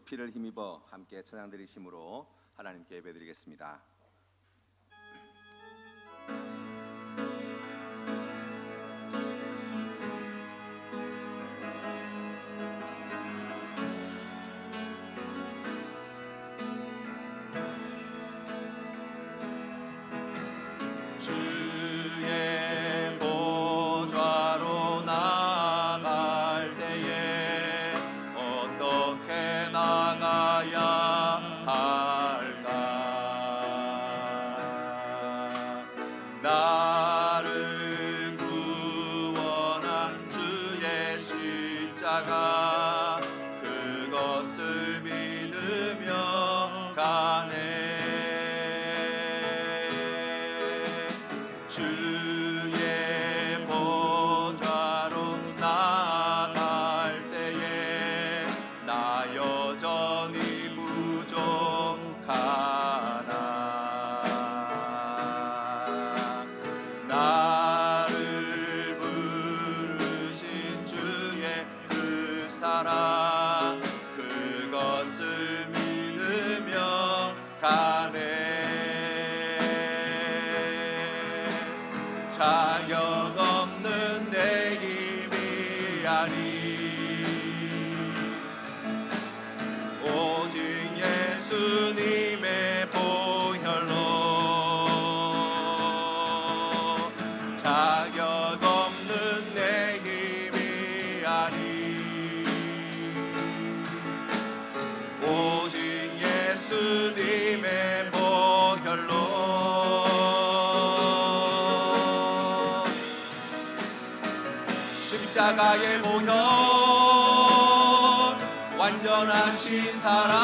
피를 힘입어 함께 찬양 드리심으로 하나님께 예배드리겠습니다. 주의 보좌로 나아갈 때에 어떻게 나가야 할까? 나를 구원한 주의 십자가 그것을 믿으며 가네. 주의 보좌로 나아갈 때에 나 여전히 부족하나. 나를 부르신 주의 그 사랑 그것을 믿으며 가네. 자격 없는 내 힘이 아니 오직 예수님의 보혈로. 자격 없는 내 힘이 아니 오직 예수님의 보혈로. 십자가의 보혈 완전하신 사랑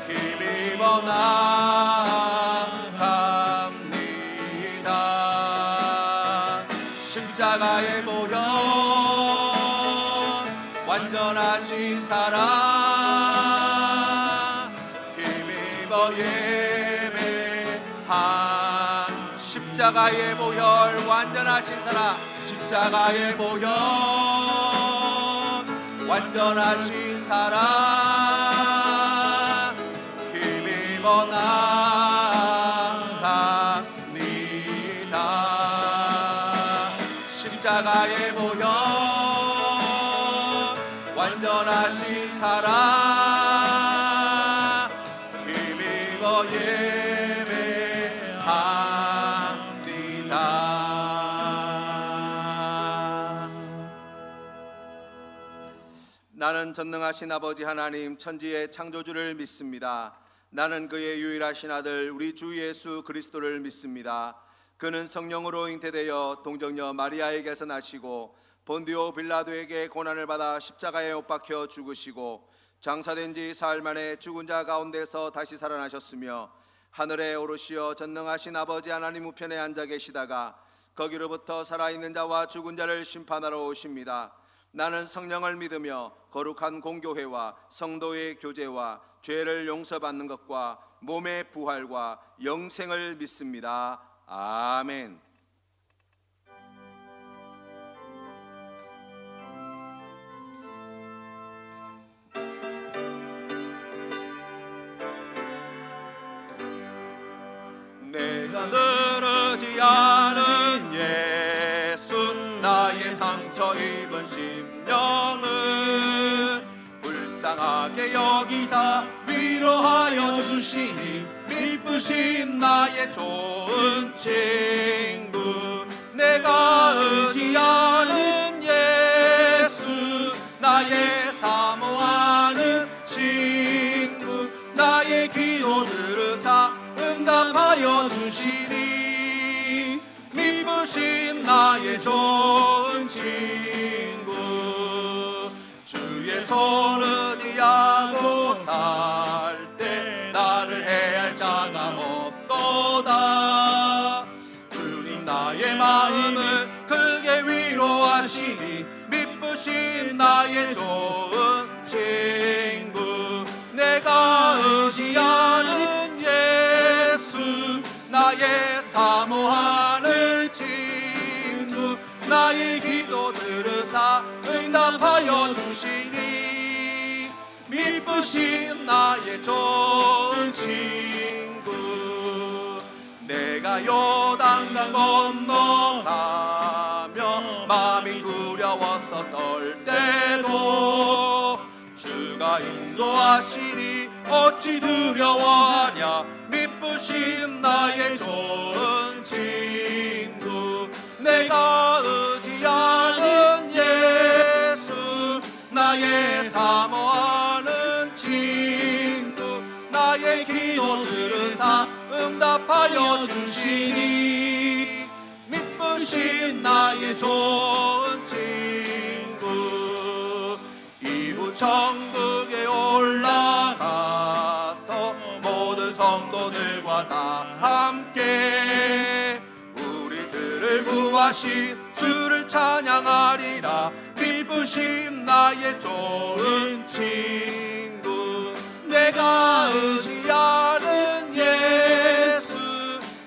힘입어 나갑니다. 십자가의 보혈 완전하신 사랑 힘입어 예배한. 십자가의 보혈 완전하신 사랑. 십자가의 보혈 완전하신 사랑 힘입어 나갑니다. 십자가의 보혈 완전하신 사랑 힘입어 예배합니다. 나는 전능하신 아버지 하나님 천지의 창조주를 믿습니다. 나는 그의 유일하신 아들 우리 주 예수 그리스도를 믿습니다. 그는 성령으로 잉태되어 동정녀 마리아에게서 나시고 본디오 빌라도에게 고난을 받아 십자가에 못 박혀 죽으시고 장사된 지 사흘 만에 죽은 자 가운데서 다시 살아나셨으며 하늘에 오르시어 전능하신 아버지 하나님 우편에 앉아 계시다가 거기로부터 살아있는 자와 죽은 자를 심판하러 오십니다. 나는 성령을 믿으며 거룩한 공교회와 성도의 교제와 죄를 용서받는 것과 몸의 부활과 영생을 믿습니다. 아멘. 내가 늘어지 않은 예수 나의 상처 입은 심령을 불쌍하게 여기사 위로하여 주시니 미쁘신 나의 좋은 친구. 내가 의지하는 예수 나의 사모하는 친구. 나의 기도 들으사 응답하여 주시니 미쁘신 나의 좋은 친구. 주의 손을 의하고 살 때 나를 해할 자가 없도다. 주님 나의 마음을 크게 위로하시니 미쁘신 나의 좋은 친구. 내가 의지하는 예수 나의 사모하는 친구. 나의 기도 들으사 응답하여 주시니 미쁘신 나의 좋은 친구. 내가 요단강 건너가며 마음이 두려워서 떨 때도 주가 인도하시니 어찌 두려워하랴. 미쁘신 나의 좋은 친구. 내가 의지하는 예수, 나의 사모하는 친구. 나의 기도 들으사 응답하여 주시니 미쁘신 나의 좋은 친구. 이후 천국에 올라가서 모든 성도들과 다 함께 우리들을 구하신 주를 찬양하리라. 미쁘신 나의 좋은 친구. 내가 의지하는 예수,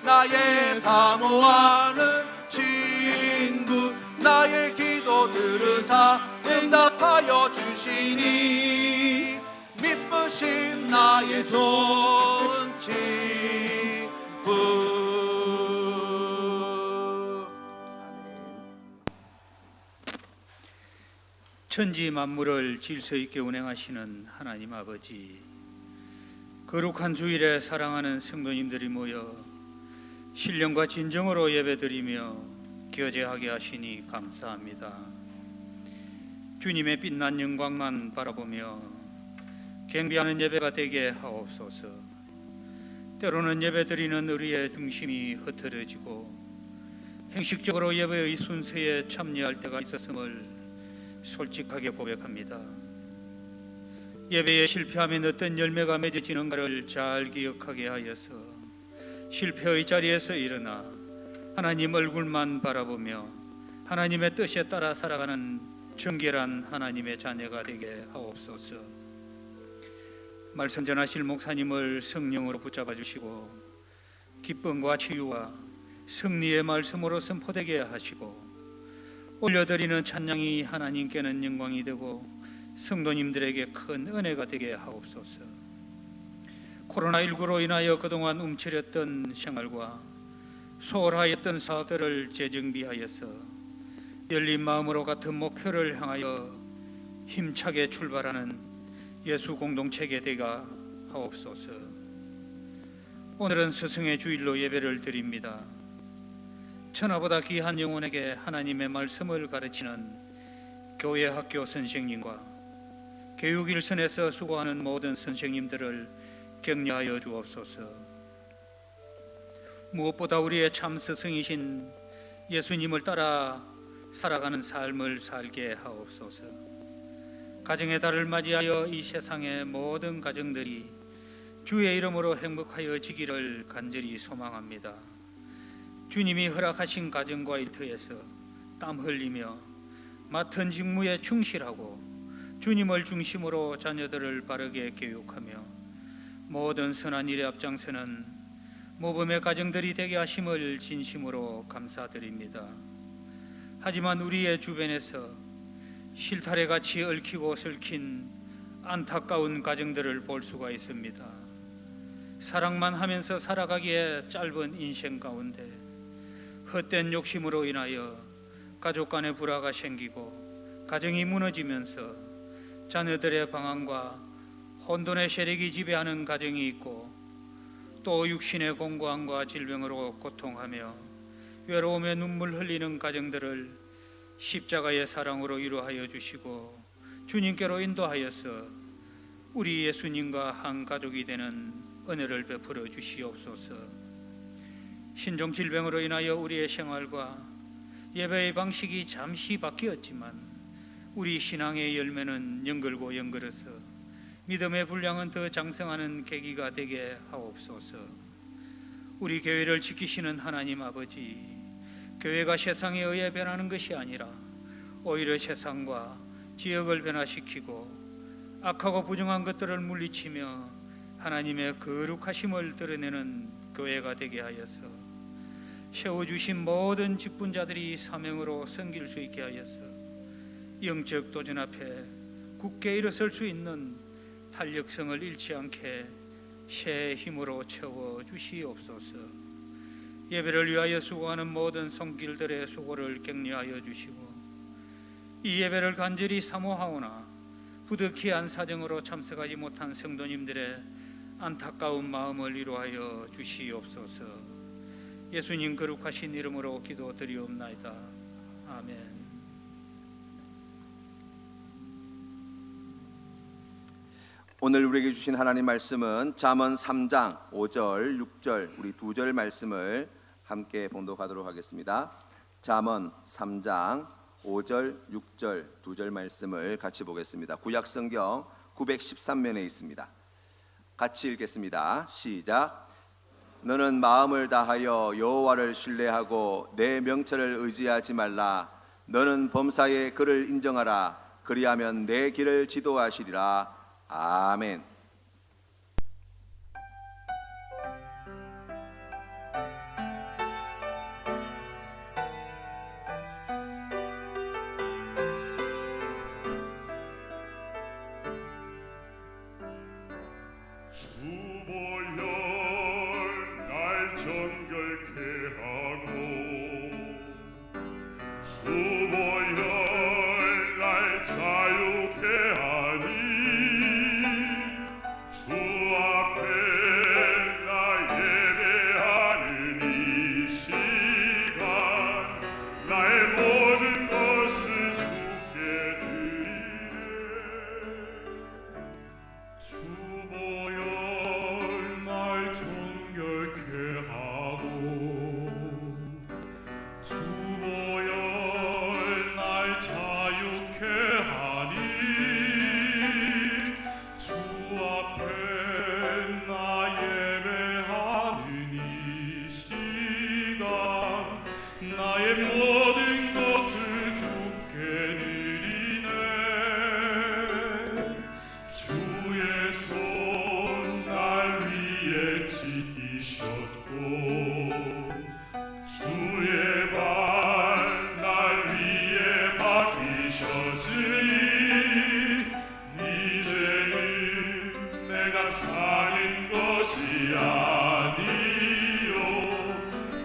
나의 사모하는 친구. 나의 기도 들으사 응답하여 주시니 미쁘신 나의 좋은 친구. 천지 만물을 질서 있게 운행하시는 하나님 아버지, 거룩한 주일에 사랑하는 성도님들이 모여 신령과 진정으로 예배드리며 교제하게 하시니 감사합니다. 주님의 빛난 영광만 바라보며 경배하는 예배가 되게 하옵소서. 때로는 예배드리는 우리의 중심이 흐트러지고 형식적으로 예배의 순서에 참여할 때가 있었음을 솔직하게 고백합니다. 예배에 실패하면 어떤 열매가 맺어지는가를 잘 기억하게 하여서 실패의 자리에서 일어나 하나님 얼굴만 바라보며 하나님의 뜻에 따라 살아가는 정결한 하나님의 자녀가 되게 하옵소서. 말씀 전하실 목사님을 성령으로 붙잡아 주시고 기쁨과 치유와 승리의 말씀으로 선포되게 하시고 올려드리는 찬양이 하나님께는 영광이 되고 성도님들에게 큰 은혜가 되게 하옵소서. 코로나19로 인하여 그동안 움츠렸던 생활과 소홀하였던 사업들을 재정비하여서 열린 마음으로 같은 목표를 향하여 힘차게 출발하는 예수 공동체가 되게 하옵소서. 오늘은 스승의 주일로 예배를 드립니다. 천하보다 귀한 영혼에게 하나님의 말씀을 가르치는 교회 학교 선생님과 교육 일선에서 수고하는 모든 선생님들을 격려하여 주옵소서. 무엇보다 우리의 참 스승이신 예수님을 따라 살아가는 삶을 살게 하옵소서. 가정의 달을 맞이하여 이 세상의 모든 가정들이 주의 이름으로 행복하여 지기를 간절히 소망합니다. 주님이 허락하신 가정과 일터에서 땀 흘리며 맡은 직무에 충실하고 주님을 중심으로 자녀들을 바르게 교육하며 모든 선한 일에 앞장서는 모범의 가정들이 되게 하심을 진심으로 감사드립니다. 하지만 우리의 주변에서 실타래같이 얽히고 설킨 안타까운 가정들을 볼 수가 있습니다. 사랑만 하면서 살아가기에 짧은 인생 가운데 헛된 욕심으로 인하여 가족 간의 불화가 생기고 가정이 무너지면서 자녀들의 방황과 혼돈의 세력이 지배하는 가정이 있고 또 육신의 공고함과 질병으로 고통하며 외로움에 눈물 흘리는 가정들을 십자가의 사랑으로 위로하여 주시고 주님께로 인도하여서 우리 예수님과 한 가족이 되는 은혜를 베풀어 주시옵소서. 신종 질병으로 인하여 우리의 생활과 예배의 방식이 잠시 바뀌었지만 우리 신앙의 열매는 연걸고 연걸어서 믿음의 분량은 더 장성하는 계기가 되게 하옵소서. 우리 교회를 지키시는 하나님 아버지, 교회가 세상에 의해 변하는 것이 아니라 오히려 세상과 지역을 변화시키고 악하고 부정한 것들을 물리치며 하나님의 거룩하심을 드러내는 교회가 되게 하여서 세워주신 모든 직분자들이 사명으로 섬길 수 있게 하여서 영적 도전 앞에 굳게 일어설 수 있는 탄력성을 잃지 않게 새 힘으로 채워 주시옵소서. 예배를 위하여 수고하는 모든 손길들의 수고를 격려하여 주시고 이 예배를 간절히 사모하오나 부득이한 사정으로 참석하지 못한 성도님들의 안타까운 마음을 위로하여 주시옵소서. 예수님 거룩하신 이름으로 기도드리옵나이다. 아멘. 오늘 우리에게 주신 하나님 말씀은 잠언 3장 5절, 6절 우리 두 절 말씀을 함께 봉독하도록 하겠습니다. 잠언 3장 5절, 6절 두 절 말씀을 같이 보겠습니다. 구약성경 913면에 있습니다. 같이 읽겠습니다. 시작. 너는 마음을 다하여 여호와를 신뢰하고 내 명철을 의지하지 말라. 너는 범사에 그를 인정하라. 그리하면 내 길을 지도하시리라. 아멘. 주보여 날 정결케 하고 주보여 날 자유케 하니 주 앞에 나 예배하는 이 시간 나의 모든 것을 주께 드리네. 주보여 날 정결케 하고 주보여 날 자유케 하니 주 앞에 나 예배하는 이 시간 나의 모든 것을 주께 드리네. 주의 손 날 위에 지키셨고 주의 발 날 위에 박히셨으니 이제는 내가 사는 것이 아니요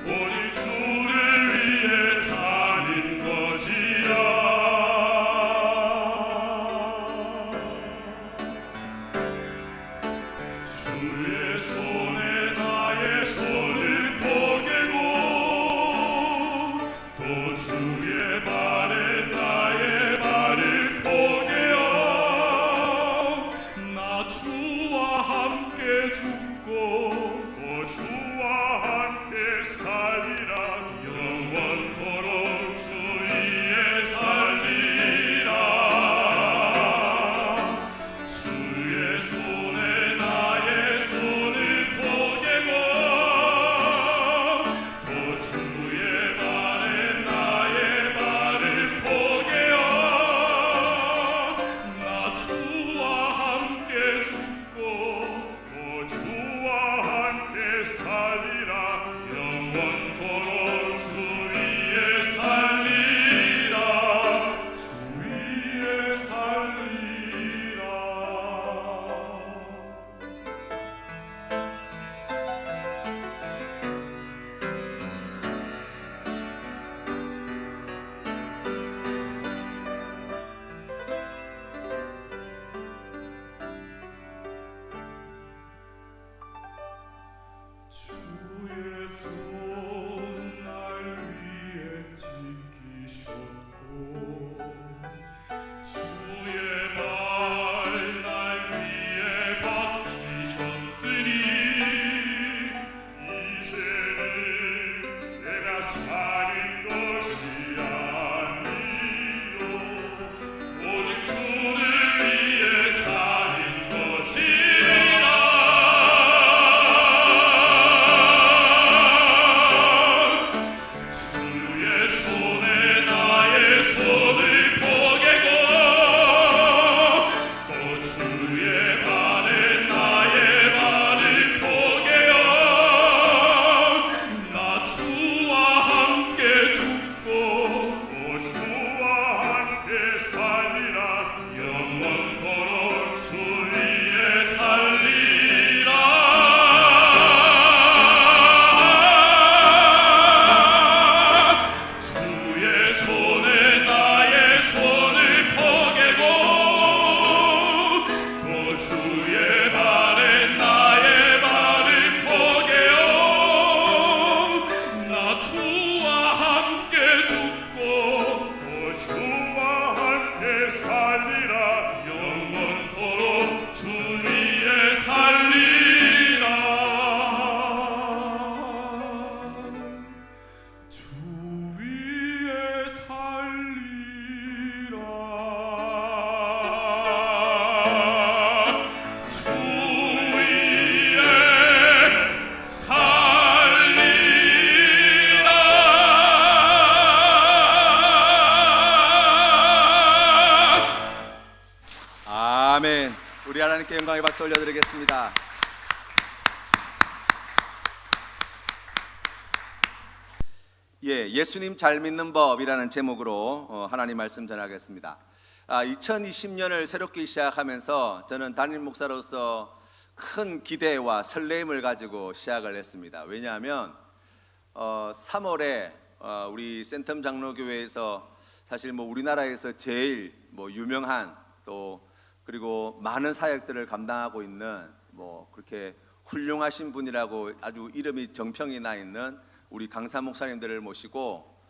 오직 주를 위해 사는 것이라. 주의 손에 나의 손을 포개고 또 주의 발에 나의 발을 포개어 나 주와 함께 죽고 또 주와 함께 살리라. 영원토록 주 위에 살리라. 주의 손에 나의 손을 포개고 또 주의 발에 나의 발을 포개어 나 주와 함께 죽고 또 주와 함께 살리라. 영원 영광의 박수 올려드리겠습니다. 예수님 잘 믿는 법이라는 제목으로 하나님 말씀 전하겠습니다. 2020년을 새롭게 시작하면서 저는 담임 목사로서 큰 기대와 설렘을 가지고 시작을 했습니다. 왜냐하면 3월에 우리 센텀 장로교회에서 사실 우리나라에서 제일 유명한 또 그리고 많은 사역들을 감당하고 있는 그렇게 훌륭하신 분이라고 아주 이름이 정평이 나 있는 우리 강사 목사님들을 모시고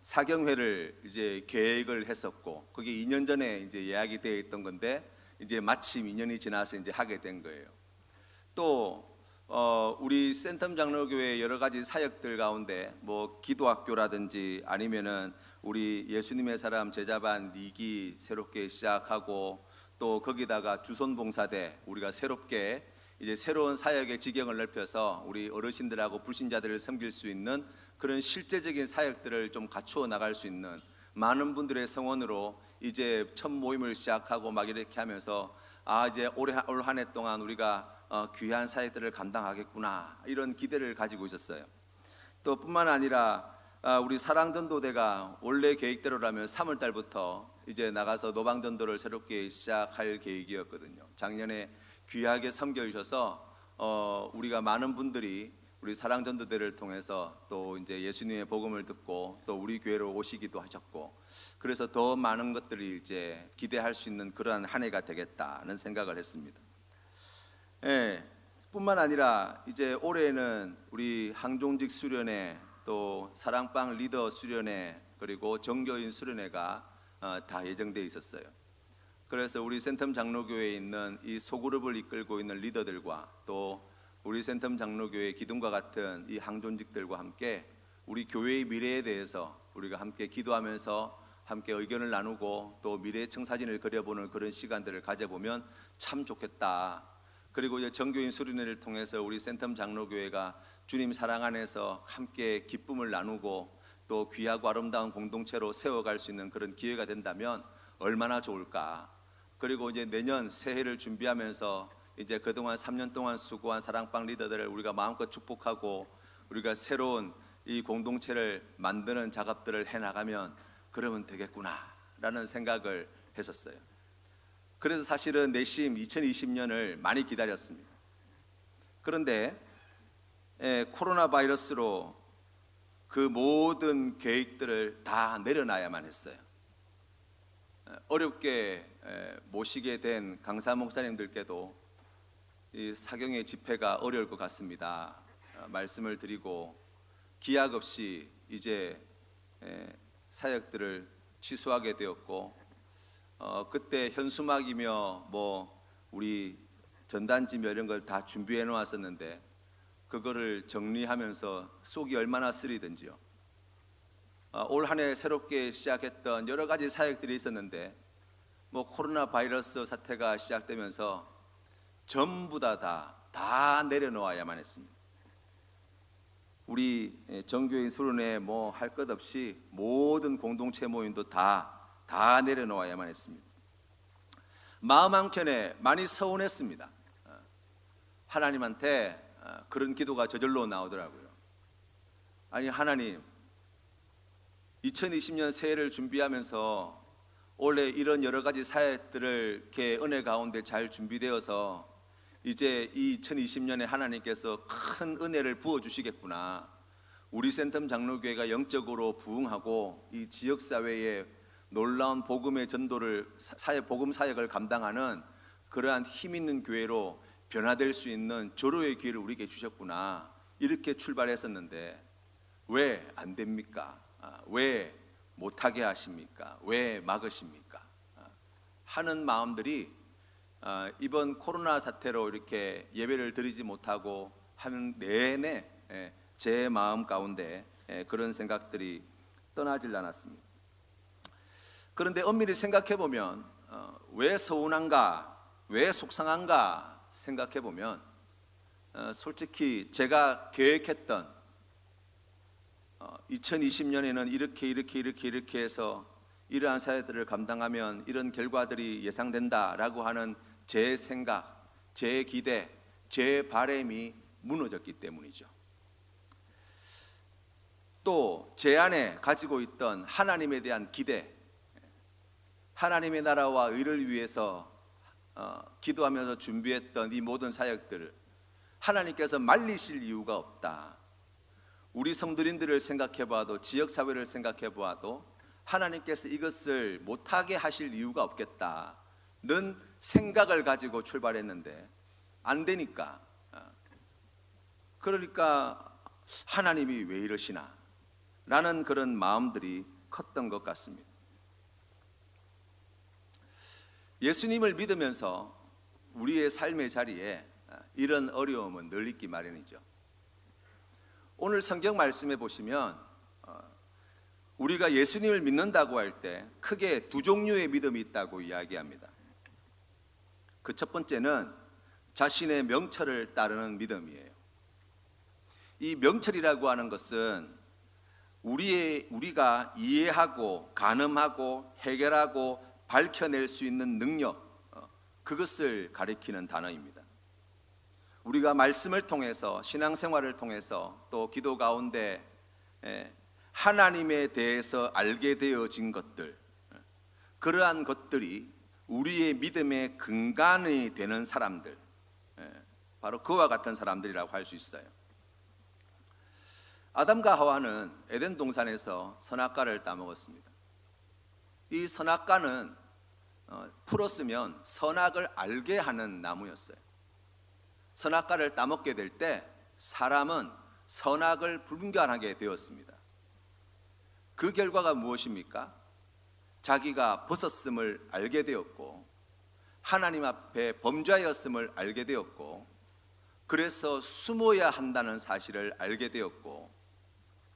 사경회를 이제 계획을 했었고 그게 2년 전에 이제 예약이 되어 있던 건데 이제 마침 2년이 지나서 이제 하게 된 거예요. 또 우리 센텀 장로교회 여러 가지 사역들 가운데 기도학교라든지 아니면은 우리 예수님의 사람 제자반 2기 새롭게 시작하고 또 거기다가 주손봉사대 우리가 새롭게 이제 새로운 사역의 지경을 넓혀서 우리 어르신들하고 불신자들을 섬길 수 있는 그런 실제적인 사역들을 좀 갖추어 나갈 수 있는 많은 분들의 성원으로 이제 첫 모임을 시작하고 막 이렇게 하면서 이제 올 한 해 동안 우리가 귀한 사역들을 감당하겠구나 이런 기대를 가지고 있었어요. 또 뿐만 아니라 우리 사랑전도대가 원래 계획대로라면 3월 달부터 이제 나가서 노방전도를 새롭게 시작할 계획이었거든요. 작년에 귀하게 섬겨주셔서 우리가 많은 분들이 우리 사랑전도대를 통해서 또 이제 예수님의 복음을 듣고 또 우리 교회로 오시기도 하셨고 그래서 더 많은 것들이 이제 기대할 수 있는 그러한 한 해가 되겠다는 생각을 했습니다. 뿐만 아니라 이제 올해는 우리 항종직 수련회 또 사랑방 리더 수련회 그리고 정교인 수련회가 다 예정되어 있었어요. 그래서 우리 센텀 장로교회에 있는 이 소그룹을 이끌고 있는 리더들과 또 우리 센텀 장로교회 기둥과 같은 이 항존직들과 함께 우리 교회의 미래에 대해서 우리가 함께 기도하면서 함께 의견을 나누고 또 미래의 청사진을 그려보는 그런 시간들을 가져보면 참 좋겠다. 그리고 이제 정교인 수련회를 통해서 우리 센텀 장로교회가 주님 사랑 안에서 함께 기쁨을 나누고 또 귀하고 아름다운 공동체로 세워갈 수 있는 그런 기회가 된다면 얼마나 좋을까. 그리고 이제 내년 새해를 준비하면서 이제 그동안 3년 동안 수고한 사랑방 리더들을 우리가 마음껏 축복하고 우리가 새로운 이 공동체를 만드는 작업들을 해나가면 그러면 되겠구나 라는 생각을 했었어요. 그래서 사실은 내심 2020년을 많이 기다렸습니다. 그런데 코로나 바이러스로 그 모든 계획들을 다 내려놔야만 했어요. 어렵게 모시게 된 강사 목사님들께도 이 사경의 집회가 어려울 것 같습니다. 말씀을 드리고 기약 없이 이제 사역들을 취소하게 되었고 그때 현수막이며 우리 전단지며 이런 걸 다 준비해 놓았었는데 그거를 정리하면서 속이 얼마나 쓰리든지요. 올 한 해 새롭게 시작했던 여러 가지 사역들이 있었는데 코로나 바이러스 사태가 시작되면서 전부 다 내려놓아야만 했습니다. 우리 정교인 수련회 할 것 없이 모든 공동체 모임도 다 내려놓아야만 했습니다. 마음 한켠에 많이 서운했습니다. 하나님한테 그런 기도가 저절로 나오더라고요. 아니 하나님 2020년 새해를 준비하면서 원래 이런 여러 가지 사역들을 이렇게 은혜 가운데 잘 준비되어서 이제 2020년에 하나님께서 큰 은혜를 부어주시겠구나. 우리 센텀 장로교회가 영적으로 부흥하고 이 지역사회에 놀라운 복음의 전도를 복음 사역을 감당하는 그러한 힘 있는 교회로 변화될 수 있는 조로의 기회를 우리에게 주셨구나. 이렇게 출발했었는데 왜 안 됩니까? 왜 못하게 하십니까? 왜 막으십니까? 하는 마음들이 이번 코로나 사태로 이렇게 예배를 드리지 못하고 하는 내내 제 마음 가운데 그런 생각들이 떠나질 않았습니다. 그런데 엄밀히 생각해 보면 왜 서운한가, 왜 속상한가 생각해 보면 솔직히 제가 계획했던 2020년에는 이렇게 해서 이러한 사역들을 감당하면 이런 결과들이 예상된다라고 하는 제 생각, 제 기대, 제 바람이 무너졌기 때문이죠. 또 제 안에 가지고 있던 하나님에 대한 기대, 하나님의 나라와 의를 위해서 기도하면서 준비했던 이 모든 사역들을 하나님께서 말리실 이유가 없다. 우리 성도님들을 생각해봐도, 지역사회를 생각해봐도 하나님께서 이것을 못하게 하실 이유가 없겠다는 생각을 가지고 출발했는데 안 되니까, 그러니까 하나님이 왜 이러시나 라는 그런 마음들이 컸던 것 같습니다. 예수님을 믿으면서 우리의 삶의 자리에 이런 어려움은 늘 있기 마련이죠. 오늘 성경 말씀에 보시면 우리가 예수님을 믿는다고 할 때 크게 두 종류의 믿음이 있다고 이야기합니다. 그 첫 번째는 자신의 명철을 따르는 믿음이에요. 이 명철이라고 하는 것은 우리가 이해하고 가늠하고 해결하고 밝혀낼 수 있는 능력, 그것을 가리키는 단어입니다. 우리가 말씀을 통해서, 신앙생활을 통해서, 또 기도 가운데 하나님에 대해서 알게 되어진 것들, 그러한 것들이 우리의 믿음의 근간이 되는 사람들, 바로 그와 같은 사람들이라고 할 수 있어요. 아담과 하와는 에덴 동산에서 선악과를 따먹었습니다. 이 선악과는 풀었으면 선악을 알게 하는 나무였어요. 선악과를 따먹게 될 때 사람은 선악을 분별하게 되었습니다. 그 결과가 무엇입니까? 자기가 벗었음을 알게 되었고, 하나님 앞에 범죄하였음을 알게 되었고, 그래서 숨어야 한다는 사실을 알게 되었고,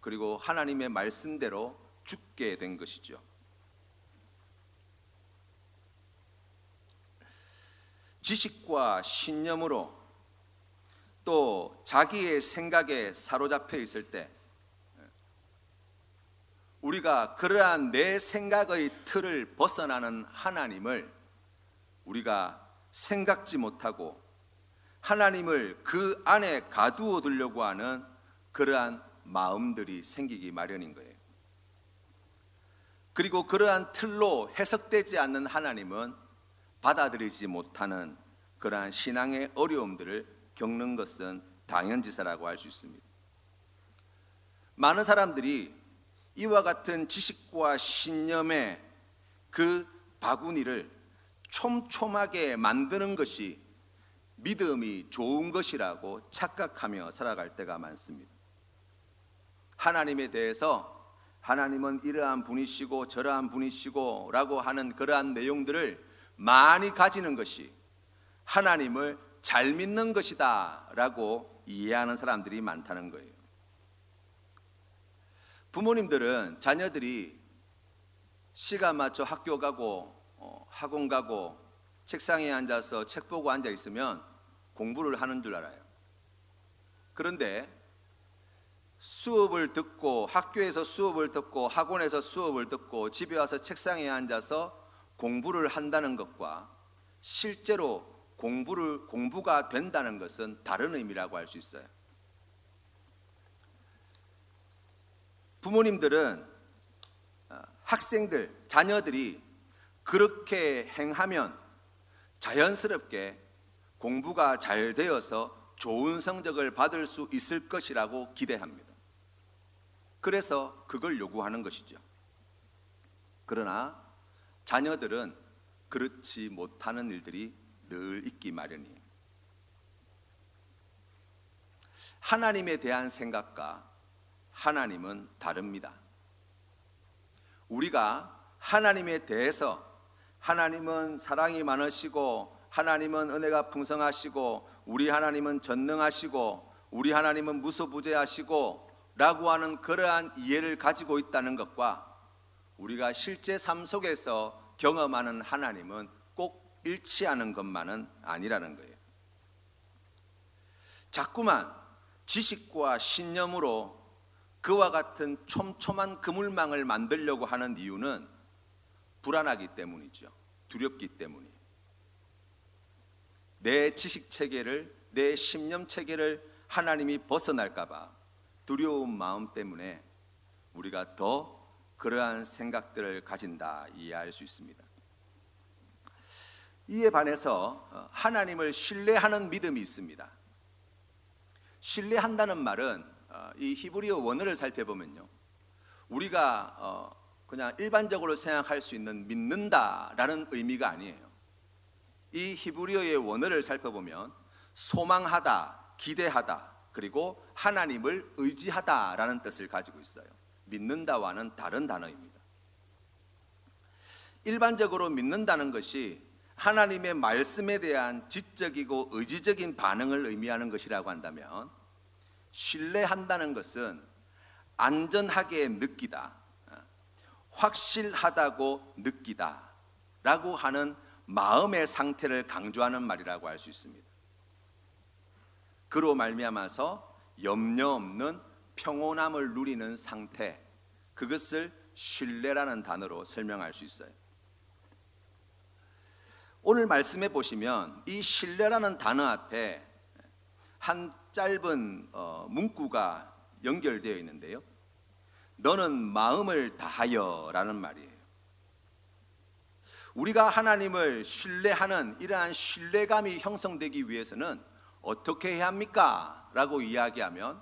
그리고 하나님의 말씀대로 죽게 된 것이죠. 지식과 신념으로 또 자기의 생각에 사로잡혀 있을 때 우리가 그러한 내 생각의 틀을 벗어나는 하나님을 우리가 생각지 못하고 하나님을 그 안에 가두어 두려고 하는 그러한 마음들이 생기기 마련인 거예요. 그리고 그러한 틀로 해석되지 않는 하나님은 받아들이지 못하는 그러한 신앙의 어려움들을 겪는 것은 당연지사라고 할 수 있습니다. 많은 사람들이 이와 같은 지식과 신념의 그 바구니를 촘촘하게 만드는 것이 믿음이 좋은 것이라고 착각하며 살아갈 때가 많습니다. 하나님에 대해서 하나님은 이러한 분이시고 저러한 분이시고 라고 하는 그러한 내용들을 많이 가지는 것이 하나님을 잘 믿는 것이다 라고 이해하는 사람들이 많다는 거예요. 부모님들은 자녀들이 시간 맞춰 학교 가고 학원 가고 책상에 앉아서 책 보고 앉아 있으면 공부를 하는 줄 알아요. 그런데 수업을 듣고, 학교에서 수업을 듣고 학원에서 수업을 듣고 집에 와서 책상에 앉아서 공부를 한다는 것과 실제로 공부가 된다는 것은 다른 의미라고 할 수 있어요. 부모님들은 학생들, 자녀들이 그렇게 행하면 자연스럽게 공부가 잘 되어서 좋은 성적을 받을 수 있을 것이라고 기대합니다. 그래서 그걸 요구하는 것이죠. 그러나 자녀들은 그렇지 못하는 일들이 늘 있기 마련이에요. 하나님에 대한 생각과 하나님은 다릅니다. 우리가 하나님에 대해서 하나님은 사랑이 많으시고 하나님은 은혜가 풍성하시고 우리 하나님은 전능하시고 우리 하나님은 무소부재하시고 라고 하는 그러한 이해를 가지고 있다는 것과 우리가 실제 삶 속에서 경험하는 하나님은 꼭 일치하는 것만은 아니라는 거예요. 자꾸만 지식과 신념으로 그와 같은 촘촘한 그물망을 만들려고 하는 이유는 불안하기 때문이죠. 두렵기 때문이에요. 내 지식 체계를, 내 신념 체계를 하나님이 벗어날까 봐 두려운 마음 때문에 우리가 더 그러한 생각들을 가진다 이해할 수 있습니다. 이에 반해서 하나님을 신뢰하는 믿음이 있습니다. 신뢰한다는 말은 이 히브리어 원어를 살펴보면요, 우리가 그냥 일반적으로 생각할 수 있는 믿는다라는 의미가 아니에요. 이 히브리어의 원어를 살펴보면 소망하다, 기대하다, 그리고 하나님을 의지하다라는 뜻을 가지고 있어요. 믿는다와는 다른 단어입니다. 일반적으로 믿는다는 것이 하나님의 말씀에 대한 지적이고 의지적인 반응을 의미하는 것이라고 한다면, 신뢰한다는 것은 안전하게 느끼다, 확실하다고 느끼다 라고 하는 마음의 상태를 강조하는 말이라고 할 수 있습니다. 그로 말미암아서 염려 없는 평온함을 누리는 상태, 그것을 신뢰라는 단어로 설명할 수 있어요. 오늘 말씀해 보시면 이 신뢰라는 단어 앞에 한 짧은 문구가 연결되어 있는데요, 너는 마음을 다하여 라는 말이에요. 우리가 하나님을 신뢰하는 이러한 신뢰감이 형성되기 위해서는 어떻게 해야 합니까? 라고 이야기하면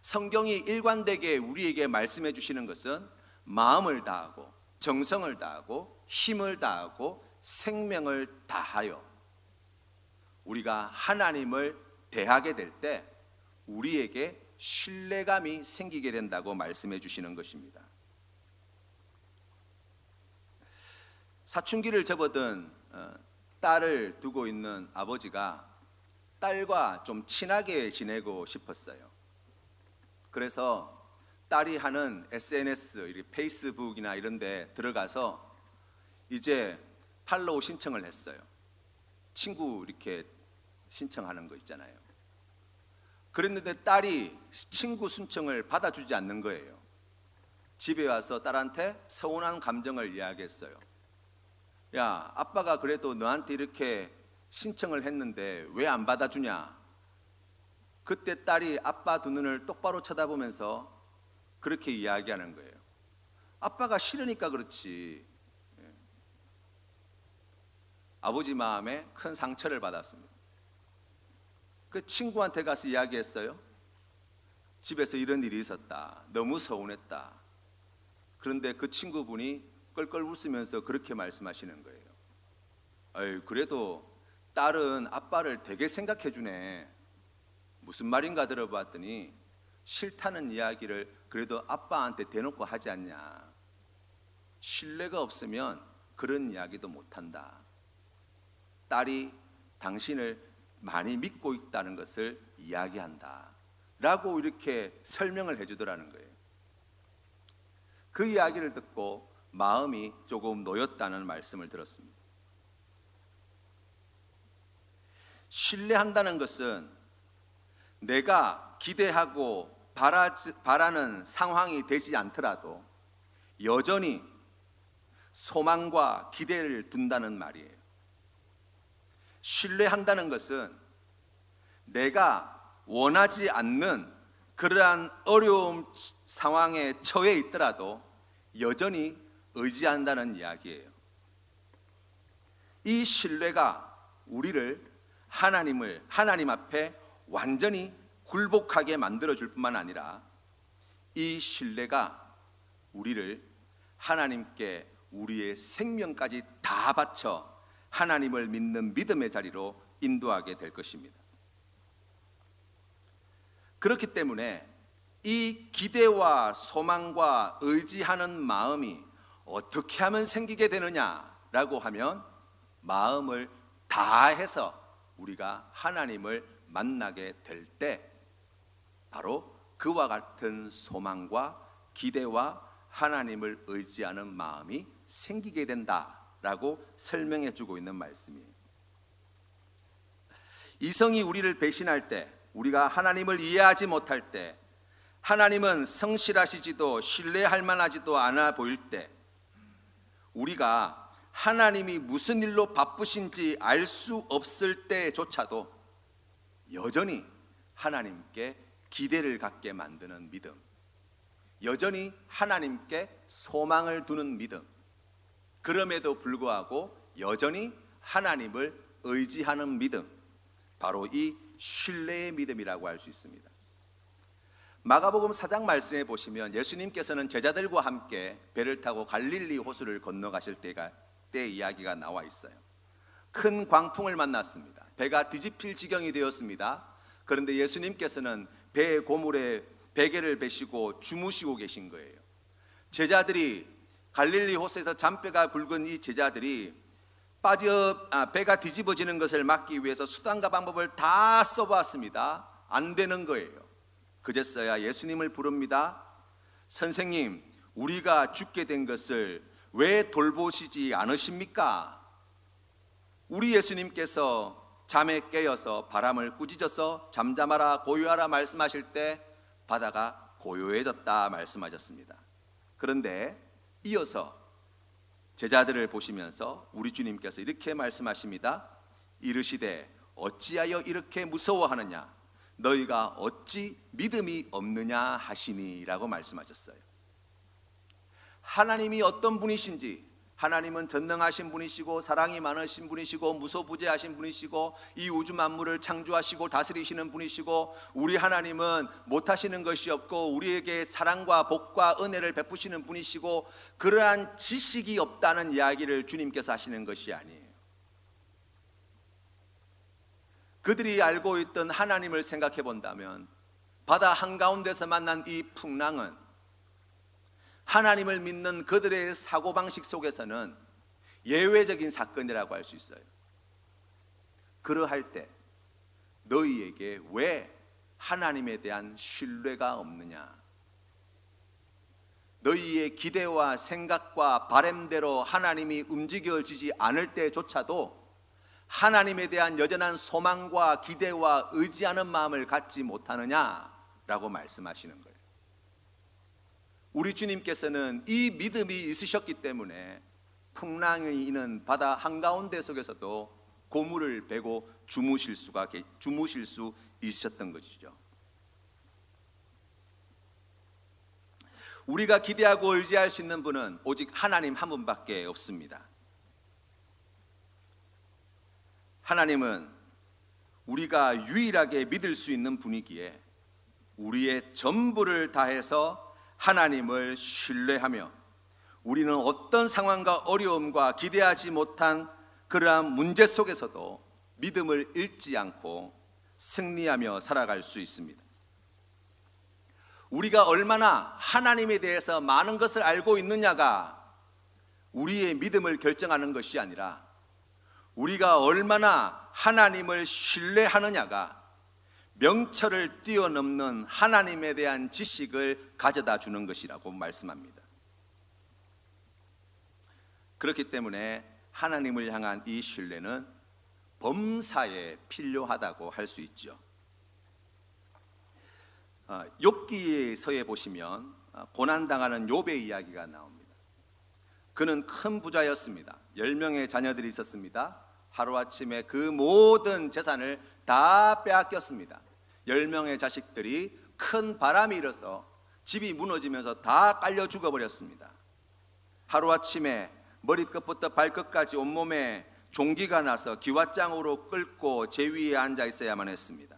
성경이 일관되게 우리에게 말씀해 주시는 것은 마음을 다하고 정성을 다하고 힘을 다하고 생명을 다하여 우리가 하나님을 대하게 될 때 우리에게 신뢰감이 생기게 된다고 말씀해 주시는 것입니다. 사춘기를 접어든 딸을 두고 있는 아버지가 딸과 좀 친하게 지내고 싶었어요. 그래서 딸이 하는 SNS, 페이스북이나 이런 데 들어가서 이제 팔로우 신청을 했어요. 친구 이렇게 신청하는 거 있잖아요. 그랬는데 딸이 친구 신청을 받아주지 않는 거예요. 집에 와서 딸한테 서운한 감정을 이야기했어요. 야, 아빠가 그래도 너한테 이렇게 신청을 했는데 왜 안 받아주냐? 그때 딸이 아빠 두 눈을 똑바로 쳐다보면서 그렇게 이야기하는 거예요. 아빠가 싫으니까 그렇지. 아버지 마음에 큰 상처를 받았습니다. 그 친구한테 가서 이야기했어요. 집에서 이런 일이 있었다. 너무 서운했다. 그런데 그 친구분이 껄껄 웃으면서 그렇게 말씀하시는 거예요. 아유, 그래도 딸은 아빠를 되게 생각해 주네. 무슨 말인가 들어봤더니 싫다는 이야기를 그래도 아빠한테 대놓고 하지 않냐. 신뢰가 없으면 그런 이야기도 못한다. 딸이 당신을 많이 믿고 있다는 것을 이야기한다 라고 이렇게 설명을 해주더라는 거예요. 그 이야기를 듣고 마음이 조금 놓였다는 말씀을 들었습니다. 신뢰한다는 것은 내가 기대하고 바라는 상황이 되지 않더라도 여전히 소망과 기대를 둔다는 말이에요. 신뢰한다는 것은 내가 원하지 않는 그러한 어려움 상황에 처해 있더라도 여전히 의지한다는 이야기예요. 이 신뢰가 우리를 하나님 앞에 완전히 굴복하게 만들어줄 뿐만 아니라 이 신뢰가 우리를 하나님께 우리의 생명까지 다 바쳐 하나님을 믿는 믿음의 자리로 인도하게 될 것입니다. 그렇기 때문에 이 기대와 소망과 의지하는 마음이 어떻게 하면 생기게 되느냐라고 하면 마음을 다해서 우리가 하나님을 만나게 될 때 바로 그와 같은 소망과 기대와 하나님을 의지하는 마음이 생기게 된다라고 설명해 주고 있는 말씀이에요. 이성이 우리를 배신할 때, 우리가 하나님을 이해하지 못할 때, 하나님은 성실하시지도 신뢰할 만하지도 않아 보일 때 우리가 하나님이 무슨 일로 바쁘신지 알 수 없을 때조차도 여전히 하나님께 기대를 갖게 만드는 믿음, 여전히 하나님께 소망을 두는 믿음, 그럼에도 불구하고 여전히 하나님을 의지하는 믿음, 바로 이 신뢰의 믿음이라고 할 수 있습니다. 마가복음 4장 말씀에 보시면 예수님께서는 제자들과 함께 배를 타고 갈릴리 호수를 건너가실 때 이야기가 나와 있어요. 큰 광풍을 만났습니다. 배가 뒤집힐 지경이 되었습니다. 그런데 예수님께서는 배의 고물에 베개를 베시고 주무시고 계신 거예요. 제자들이 갈릴리 호수에서 잔배가 굵은 이 제자들이 배가 뒤집어지는 것을 막기 위해서 수단과 방법을 다 써봤습니다. 안 되는 거예요. 그제서야 예수님을 부릅니다. 선생님, 우리가 죽게 된 것을 왜 돌보시지 않으십니까? 우리 예수님께서 잠에 깨어서 바람을 꾸짖어서 잠잠하라 고요하라 말씀하실 때 바다가 고요해졌다 말씀하셨습니다. 그런데 이어서 제자들을 보시면서 우리 주님께서 이렇게 말씀하십니다. 이르시되 어찌하여 이렇게 무서워하느냐? 너희가 어찌 믿음이 없느냐 하시니 라고 말씀하셨어요. 하나님이 어떤 분이신지, 하나님은 전능하신 분이시고 사랑이 많으신 분이시고 무소부재하신 분이시고 이 우주 만물을 창조하시고 다스리시는 분이시고 우리 하나님은 못하시는 것이 없고 우리에게 사랑과 복과 은혜를 베푸시는 분이시고 그러한 지식이 없다는 이야기를 주님께서 하시는 것이 아니에요. 그들이 알고 있던 하나님을 생각해 본다면 바다 한가운데서 만난 이 풍랑은 하나님을 믿는 그들의 사고방식 속에서는 예외적인 사건이라고 할 수 있어요. 그러할 때 너희에게 왜 하나님에 대한 신뢰가 없느냐? 너희의 기대와 생각과 바램대로 하나님이 움직여지지 않을 때조차도 하나님에 대한 여전한 소망과 기대와 의지하는 마음을 갖지 못하느냐라고 말씀하시는 거예요. 우리 주님께서는 이 믿음이 있으셨기 때문에 풍랑이 있는 바다 한가운데 속에서도 고물을 베고 주무실 수 있었던 것이죠. 우리가 기대하고 의지할 수 있는 분은 오직 하나님 한 분밖에 없습니다. 하나님은 우리가 유일하게 믿을 수 있는 분이기에 우리의 전부를 다해서 하나님을 신뢰하며 우리는 어떤 상황과 어려움과 기대하지 못한 그러한 문제 속에서도 믿음을 잃지 않고 승리하며 살아갈 수 있습니다. 우리가 얼마나 하나님에 대해서 많은 것을 알고 있느냐가 우리의 믿음을 결정하는 것이 아니라 우리가 얼마나 하나님을 신뢰하느냐가 명철을 뛰어넘는 하나님에 대한 지식을 가져다 주는 것이라고 말씀합니다. 그렇기 때문에 하나님을 향한 이 신뢰는 범사에 필요하다고 할 수 있죠. 욥기서에 보시면 고난당하는 욥의 이야기가 나옵니다. 그는 큰 부자였습니다. 10명의 자녀들이 있었습니다. 하루아침에 그 모든 재산을 다 빼앗겼습니다. 10명의 자식들이 큰 바람이 일어서 집이 무너지면서 다 깔려 죽어버렸습니다. 하루아침에 머리끝부터 발끝까지 온몸에 종기가 나서 기왓장으로 끌고 제 위에 앉아 있어야만 했습니다.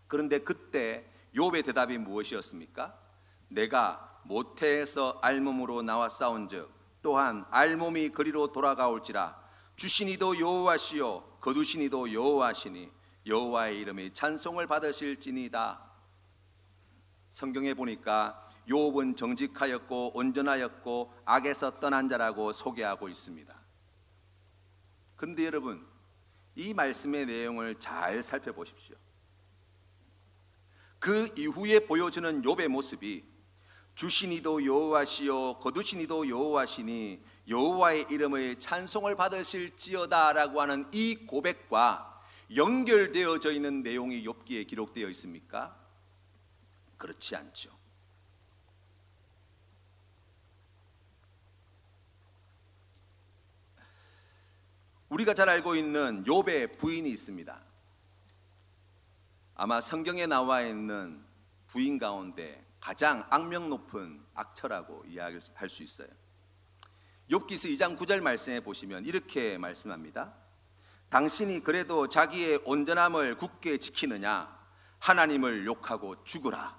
그런데 그때 욥의 대답이 무엇이었습니까? 내가 모태에서 알몸으로 나와 싸운즉 또한 알몸이 그리로 돌아가올지라 주시니도 여호와시요 거두시니도 여호와시니 여호와의 이름이 찬송을 받으실지니이다. 성경에 보니까 욥은 정직하였고 온전하였고 악에서 떠난 자라고 소개하고 있습니다. 그런데 여러분, 이 말씀의 내용을 잘 살펴보십시오. 그 이후에 보여주는 욥의 모습이 주시니도 여호와시요 거두시니도 여호와시니 여호와의 이름의 찬송을 받으실지어다 라고 하는 이 고백과 연결되어져 있는 내용이 욥기에 기록되어 있습니까? 그렇지 않죠. 우리가 잘 알고 있는 욥의 부인이 있습니다. 아마 성경에 나와 있는 부인 가운데 가장 악명 높은 악처라고 이야기할 수 있어요. 욥기서 2장 9절 말씀에 보시면 이렇게 말씀합니다. 당신이 그래도 자기의 온전함을 굳게 지키느냐? 하나님을 욕하고 죽으라.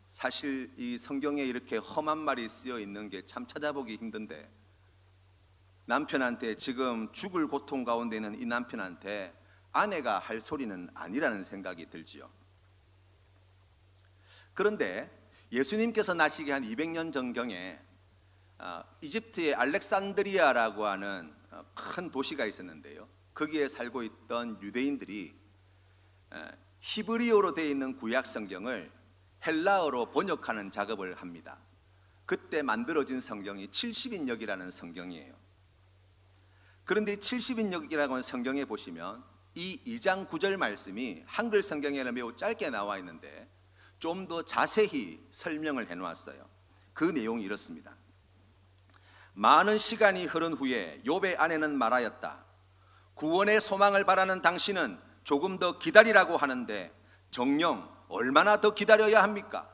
사실 이 성경에 이렇게 험한 말이 쓰여 있는 게 참 찾아보기 힘든데, 남편한테 지금 죽을 고통 가운데 있는 이 남편한테 아내가 할 소리는 아니라는 생각이 들지요. 그런데 예수님께서 나시기 한 200년 전경에 이집트의 알렉산드리아라고 하는 큰 도시가 있었는데요, 거기에 살고 있던 유대인들이 히브리어로 되어 있는 구약 성경을 헬라어로 번역하는 작업을 합니다. 그때 만들어진 성경이 70인역이라는 성경이에요. 그런데 70인역이라고 하는 성경에 보시면 이 2장 9절 말씀이 한글 성경에는 매우 짧게 나와 있는데 좀 더 자세히 설명을 해놓았어요. 그 내용이 이렇습니다. 많은 시간이 흐른 후에 욥의 아내는 말하였다. 구원의 소망을 바라는 당신은 조금 더 기다리라고 하는데 정녕 얼마나 더 기다려야 합니까?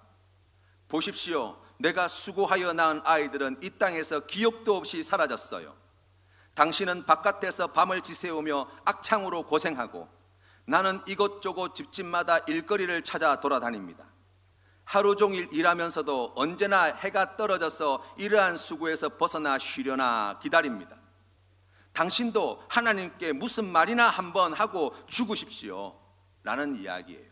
보십시오. 내가 수고하여 낳은 아이들은 이 땅에서 기억도 없이 사라졌어요. 당신은 바깥에서 밤을 지새우며 악창으로 고생하고 나는 이곳저곳 집집마다 일거리를 찾아 돌아다닙니다. 하루 종일 일하면서도 언제나 해가 떨어져서 이러한 수고에서 벗어나 쉬려나 기다립니다. 당신도 하나님께 무슨 말이나 한번 하고 죽으십시오 라는 이야기예요.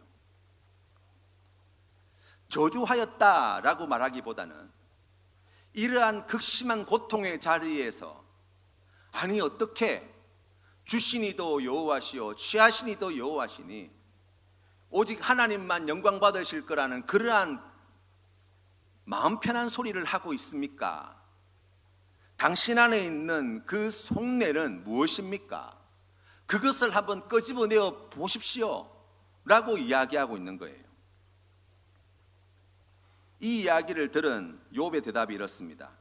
저주하였다라고 말하기보다는 이러한 극심한 고통의 자리에서 아니 어떻게 주시니도 여호와시오 취하시니도 여호와시니 오직 하나님만 영광 받으실 거라는 그러한 마음 편한 소리를 하고 있습니까? 당신 안에 있는 그 속내는 무엇입니까? 그것을 한번 끄집어내어 보십시오 라고 이야기하고 있는 거예요. 이 이야기를 들은 욥의 대답이 이렇습니다.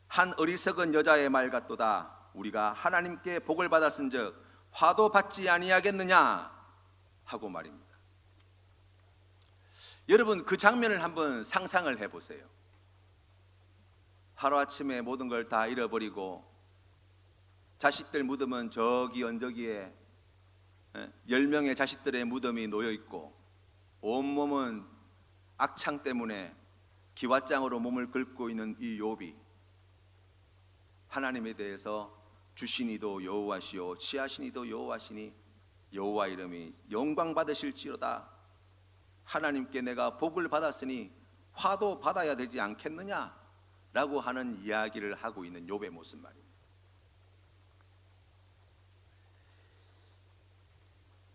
한 어리석은 여자의 말 같도다. 우리가 하나님께 복을 받았은즉 화도 받지 아니하겠느냐 하고 말입니다. 여러분 그 장면을 한번 상상을 해보세요. 하루아침에 모든 걸 다 잃어버리고 자식들 무덤은 저기 언저기에 10명의 자식들의 무덤이 놓여있고 온몸은 악창 때문에 기왓장으로 몸을 긁고 있는 이 욥이 하나님에 대해서 주시니도 여호와시오 취하시니도 여호와시니 여호와 이름이 영광 받으실지로다. 하나님께 내가 복을 받았으니 화도 받아야 되지 않겠느냐 라고 하는 이야기를 하고 있는 욥의 모습 말입니다.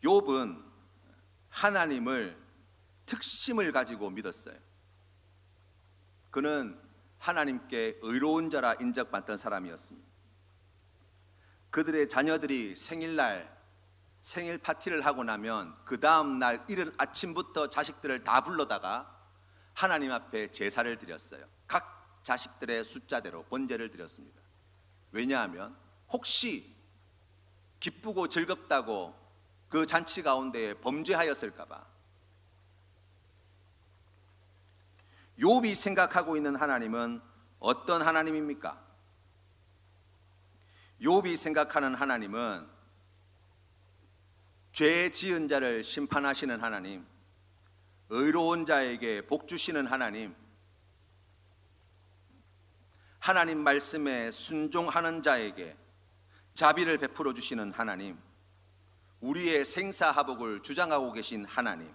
욥은 하나님을 특심을 가지고 믿었어요. 그는 하나님께 의로운 자라 인정받던 사람이었습니다. 그들의 자녀들이 생일 파티를 하고 나면 그 다음 날 이른 아침부터 자식들을 다 불러다가 하나님 앞에 제사를 드렸어요. 각 자식들의 숫자대로 번제를 드렸습니다. 왜냐하면 혹시 기쁘고 즐겁다고 그 잔치 가운데 범죄하였을까 봐. 욥이 생각하고 있는 하나님은 어떤 하나님입니까? 욥이 생각하는 하나님은 죄 지은 자를 심판하시는 하나님, 의로운 자에게 복 주시는 하나님, 하나님 말씀에 순종하는 자에게 자비를 베풀어 주시는 하나님, 우리의 생사화복을 주장하고 계신 하나님,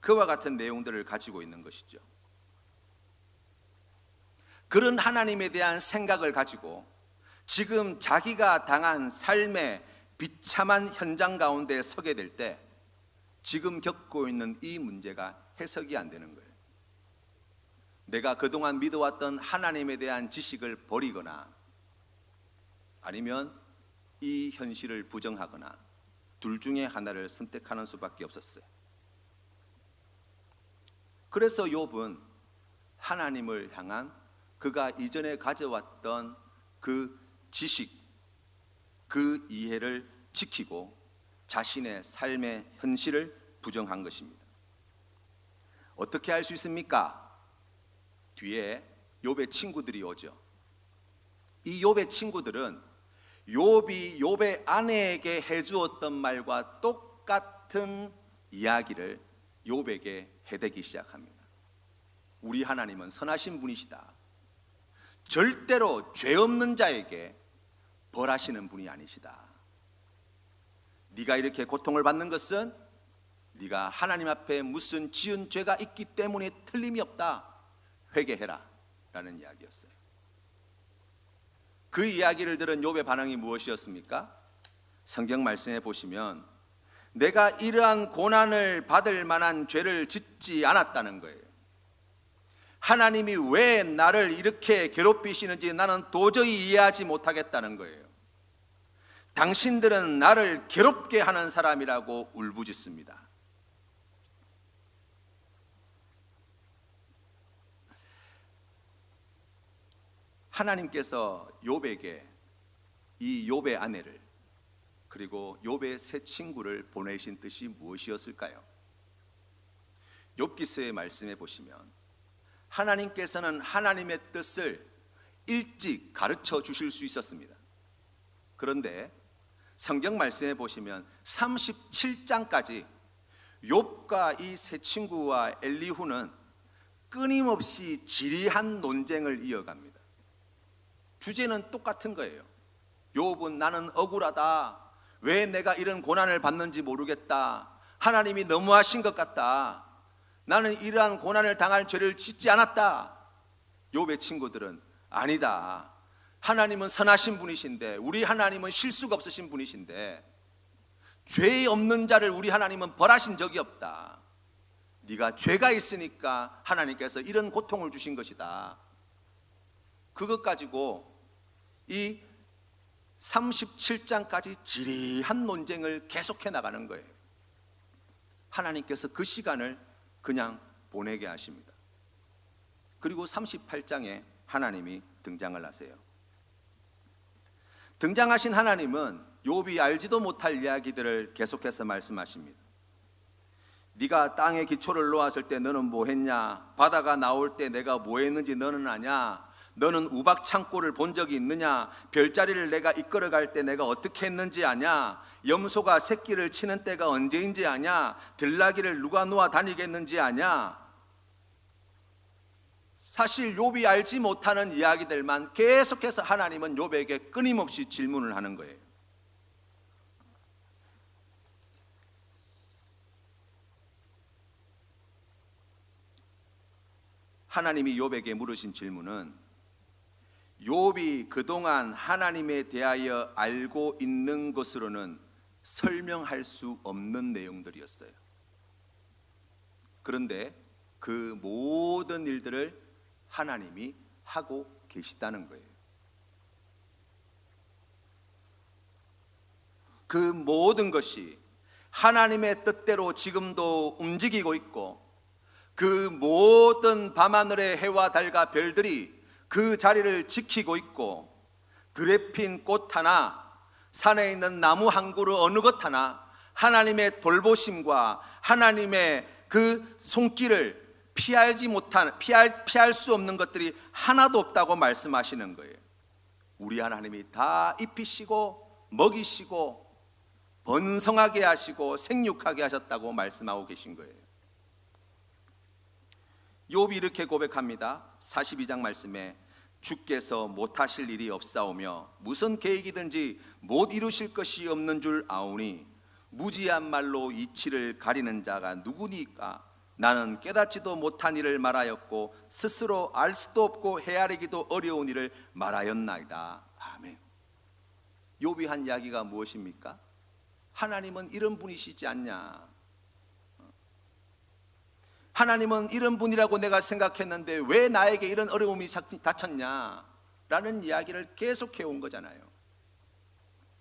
그와 같은 내용들을 가지고 있는 것이죠. 그런 하나님에 대한 생각을 가지고 지금 자기가 당한 삶의 비참한 현장 가운데 서게 될 때 지금 겪고 있는 이 문제가 해석이 안 되는 거예요. 내가 그동안 믿어왔던 하나님에 대한 지식을 버리거나 아니면 이 현실을 부정하거나 둘 중에 하나를 선택하는 수밖에 없었어요. 그래서 욥은 하나님을 향한 그가 이전에 가져왔던 그 지식, 그 이해를 지키고 자신의 삶의 현실을 부정한 것입니다. 어떻게 할 수 있습니까? 뒤에 욥의 친구들이 오죠. 이 욥의 친구들은 욥이 욥의 아내에게 해주었던 말과 똑같은 이야기를 욥에게 해대기 시작합니다. 우리 하나님은 선하신 분이시다. 절대로 죄 없는 자에게 벌하시는 분이 아니시다. 네가 이렇게 고통을 받는 것은 네가 하나님 앞에 무슨 지은 죄가 있기 때문에 틀림이 없다. 회개해라 라는 이야기였어요. 그 이야기를 들은 욥의 반응이 무엇이었습니까? 성경 말씀에 보시면 내가 이러한 고난을 받을 만한 죄를 짓지 않았다는 거예요. 하나님이 왜 나를 이렇게 괴롭히시는지 나는 도저히 이해하지 못하겠다는 거예요. 당신들은 나를 괴롭게 하는 사람이라고 울부짖습니다. 하나님께서 욥에게 이 욥의 아내를 그리고 욥의 세 친구를 보내신 뜻이 무엇이었을까요? 욥기서의 말씀에 보시면 하나님께서는 하나님의 뜻을 일찍 가르쳐 주실 수 있었습니다. 그런데 성경 말씀에 보시면 37장까지 욥과 이 세 친구와 엘리후는 끊임없이 지리한 논쟁을 이어갑니다. 주제는 똑같은 거예요. 욥은 나는 억울하다. 왜 내가 이런 고난을 받는지 모르겠다. 하나님이 너무하신 것 같다. 나는 이러한 고난을 당할 죄를 짓지 않았다. 욥의 친구들은 아니다. 하나님은 선하신 분이신데, 우리 하나님은 실수가 없으신 분이신데 죄 없는 자를 우리 하나님은 벌하신 적이 없다. 네가 죄가 있으니까 하나님께서 이런 고통을 주신 것이다. 그것 가지고 이 37장까지 지리한 논쟁을 계속해 나가는 거예요. 하나님께서 그 시간을 그냥 보내게 하십니다. 그리고 38장에 하나님이 등장을 하세요. 등장하신 하나님은 욥이 알지도 못할 이야기들을 계속해서 말씀하십니다. 네가 땅에 기초를 놓았을 때 너는 뭐 했냐? 바다가 나올 때 내가 뭐 했는지 너는 아냐? 너는 우박 창고를 본 적이 있느냐? 별자리를 내가 이끌어갈 때 내가 어떻게 했는지 아냐? 염소가 새끼를 치는 때가 언제인지 아냐? 들나귀를 누가 놓아 다니겠는지 아냐? 사실 욥이 알지 못하는 이야기들만 계속해서 하나님은 욥에게 끊임없이 질문을 하는 거예요. 하나님이 욥에게 물으신 질문은 욥이 그동안 하나님에 대하여 알고 있는 것으로는 설명할 수 없는 내용들이었어요. 그런데 그 모든 일들을 하나님이 하고 계시다는 거예요. 그 모든 것이 하나님의 뜻대로 지금도 움직이고 있고, 그 모든 밤하늘의 해와 달과 별들이 그 자리를 지키고 있고, 들에 핀 꽃 하나, 산에 있는 나무 한 그루 어느 것 하나 하나님의 돌보심과 하나님의 그 손길을 피할 수 없는 것들이 하나도 없다고 말씀하시는 거예요. 우리 하나님이 다 입히시고 먹이시고 번성하게 하시고 생육하게 하셨다고 말씀하고 계신 거예요. 욥이 이렇게 고백합니다. 42장 말씀에 주께서 못하실 일이 없사오며 무슨 계획이든지 못 이루실 것이 없는 줄 아오니 무지한 말로 이치를 가리는 자가 누구니까? 나는 깨닫지도 못한 일을 말하였고 스스로 알 수도 없고 헤아리기도 어려운 일을 말하였나이다. 아멘. 욥이 한 이야기가 무엇입니까? 하나님은 이런 분이시지 않냐? 하나님은 이런 분이라고 내가 생각했는데 왜 나에게 이런 어려움이 닥쳤냐? 라는 이야기를 계속해 온 거잖아요.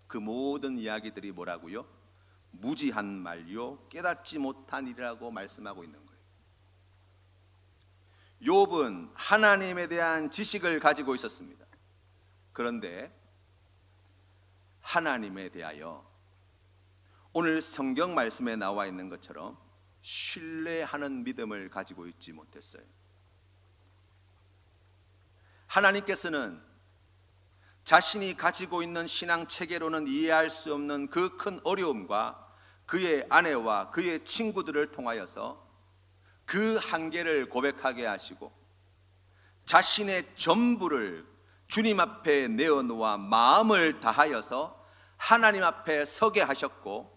그 모든 이야기들이 뭐라고요? 무지한 말요 깨닫지 못한 일이라고 말씀하고 있는 거예요. 욥은 하나님에 대한 지식을 가지고 있었습니다. 그런데 하나님에 대하여 오늘 성경 말씀에 나와 있는 것처럼 신뢰하는 믿음을 가지고 있지 못했어요. 하나님께서는 자신이 가지고 있는 신앙 체계로는 이해할 수 없는 그 큰 어려움과 그의 아내와 그의 친구들을 통하여서 그 한계를 고백하게 하시고 자신의 전부를 주님 앞에 내어놓아 마음을 다하여서 하나님 앞에 서게 하셨고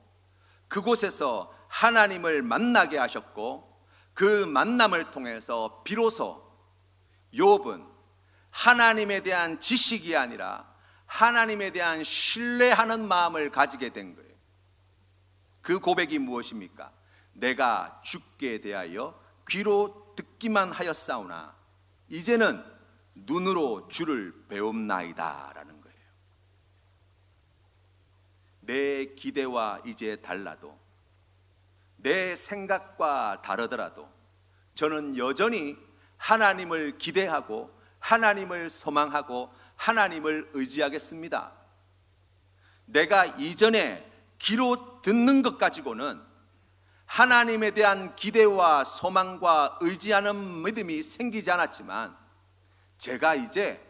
그곳에서 하나님을 만나게 하셨고 그 만남을 통해서 비로소 욥은 하나님에 대한 지식이 아니라 하나님에 대한 신뢰하는 마음을 가지게 된 거예요. 그 고백이 무엇입니까? 내가 주께 대하여 귀로 듣기만 하였사오나 이제는 눈으로 주를 배움나이다 라는 거예요. 내 기대와 이제 달라도 내 생각과 다르더라도 저는 여전히 하나님을 기대하고 하나님을 소망하고 하나님을 의지하겠습니다. 내가 이전에 귀로 듣는 것 가지고는 하나님에 대한 기대와 소망과 의지하는 믿음이 생기지 않았지만 제가 이제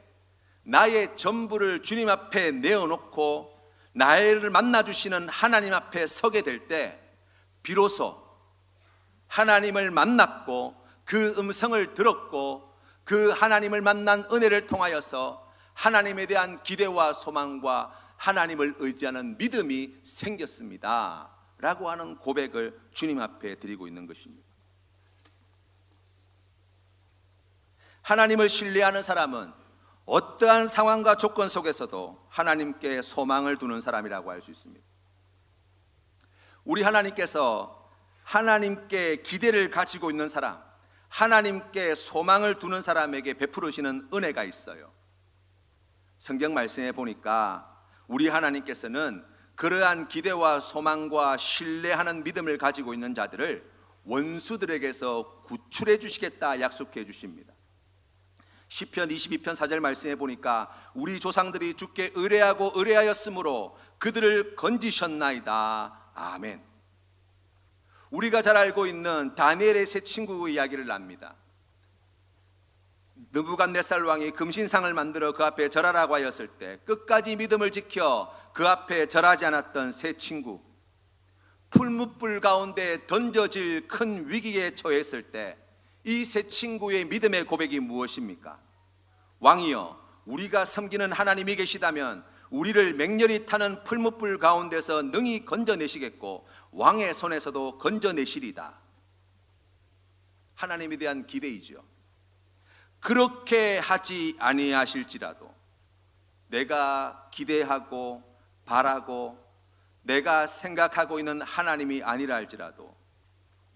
나의 전부를 주님 앞에 내어놓고 나를 만나주시는 하나님 앞에 서게 될 때 비로소 하나님을 만났고 그 음성을 들었고 그 하나님을 만난 은혜를 통하여서 하나님에 대한 기대와 소망과 하나님을 의지하는 믿음이 생겼습니다 라고 하는 고백을 주님 앞에 드리고 있는 것입니다. 하나님을 신뢰하는 사람은 어떠한 상황과 조건 속에서도 하나님께 소망을 두는 사람이라고 할 수 있습니다. 우리 하나님께서 하나님께 기대를 가지고 있는 사람, 하나님께 소망을 두는 사람에게 베풀으시는 은혜가 있어요. 성경 말씀에 보니까 우리 하나님께서는 그러한 기대와 소망과 신뢰하는 믿음을 가지고 있는 자들을 원수들에게서 구출해 주시겠다 약속해 주십니다. 시편 22편 4절 말씀에 보니까 우리 조상들이 주께 의뢰하고 의뢰하였으므로 그들을 건지셨나이다. 아멘. 우리가 잘 알고 있는 다니엘의 세 친구 이야기를 납니다. 느부갓네살 왕이 금신상을 만들어 그 앞에 절하라고 하였을 때 끝까지 믿음을 지켜 그 앞에 절하지 않았던 세 친구, 풀무불 가운데 던져질 큰 위기에 처했을 때 이 세 친구의 믿음의 고백이 무엇입니까? 왕이여, 우리가 섬기는 하나님이 계시다면 우리를 맹렬히 타는 풀무불 가운데서 능히 건져내시겠고 왕의 손에서도 건져내시리다. 하나님에 대한 기대이죠. 그렇게 하지 아니하실지라도 내가 기대하고 바라고 내가 생각하고 있는 하나님이 아니라 할지라도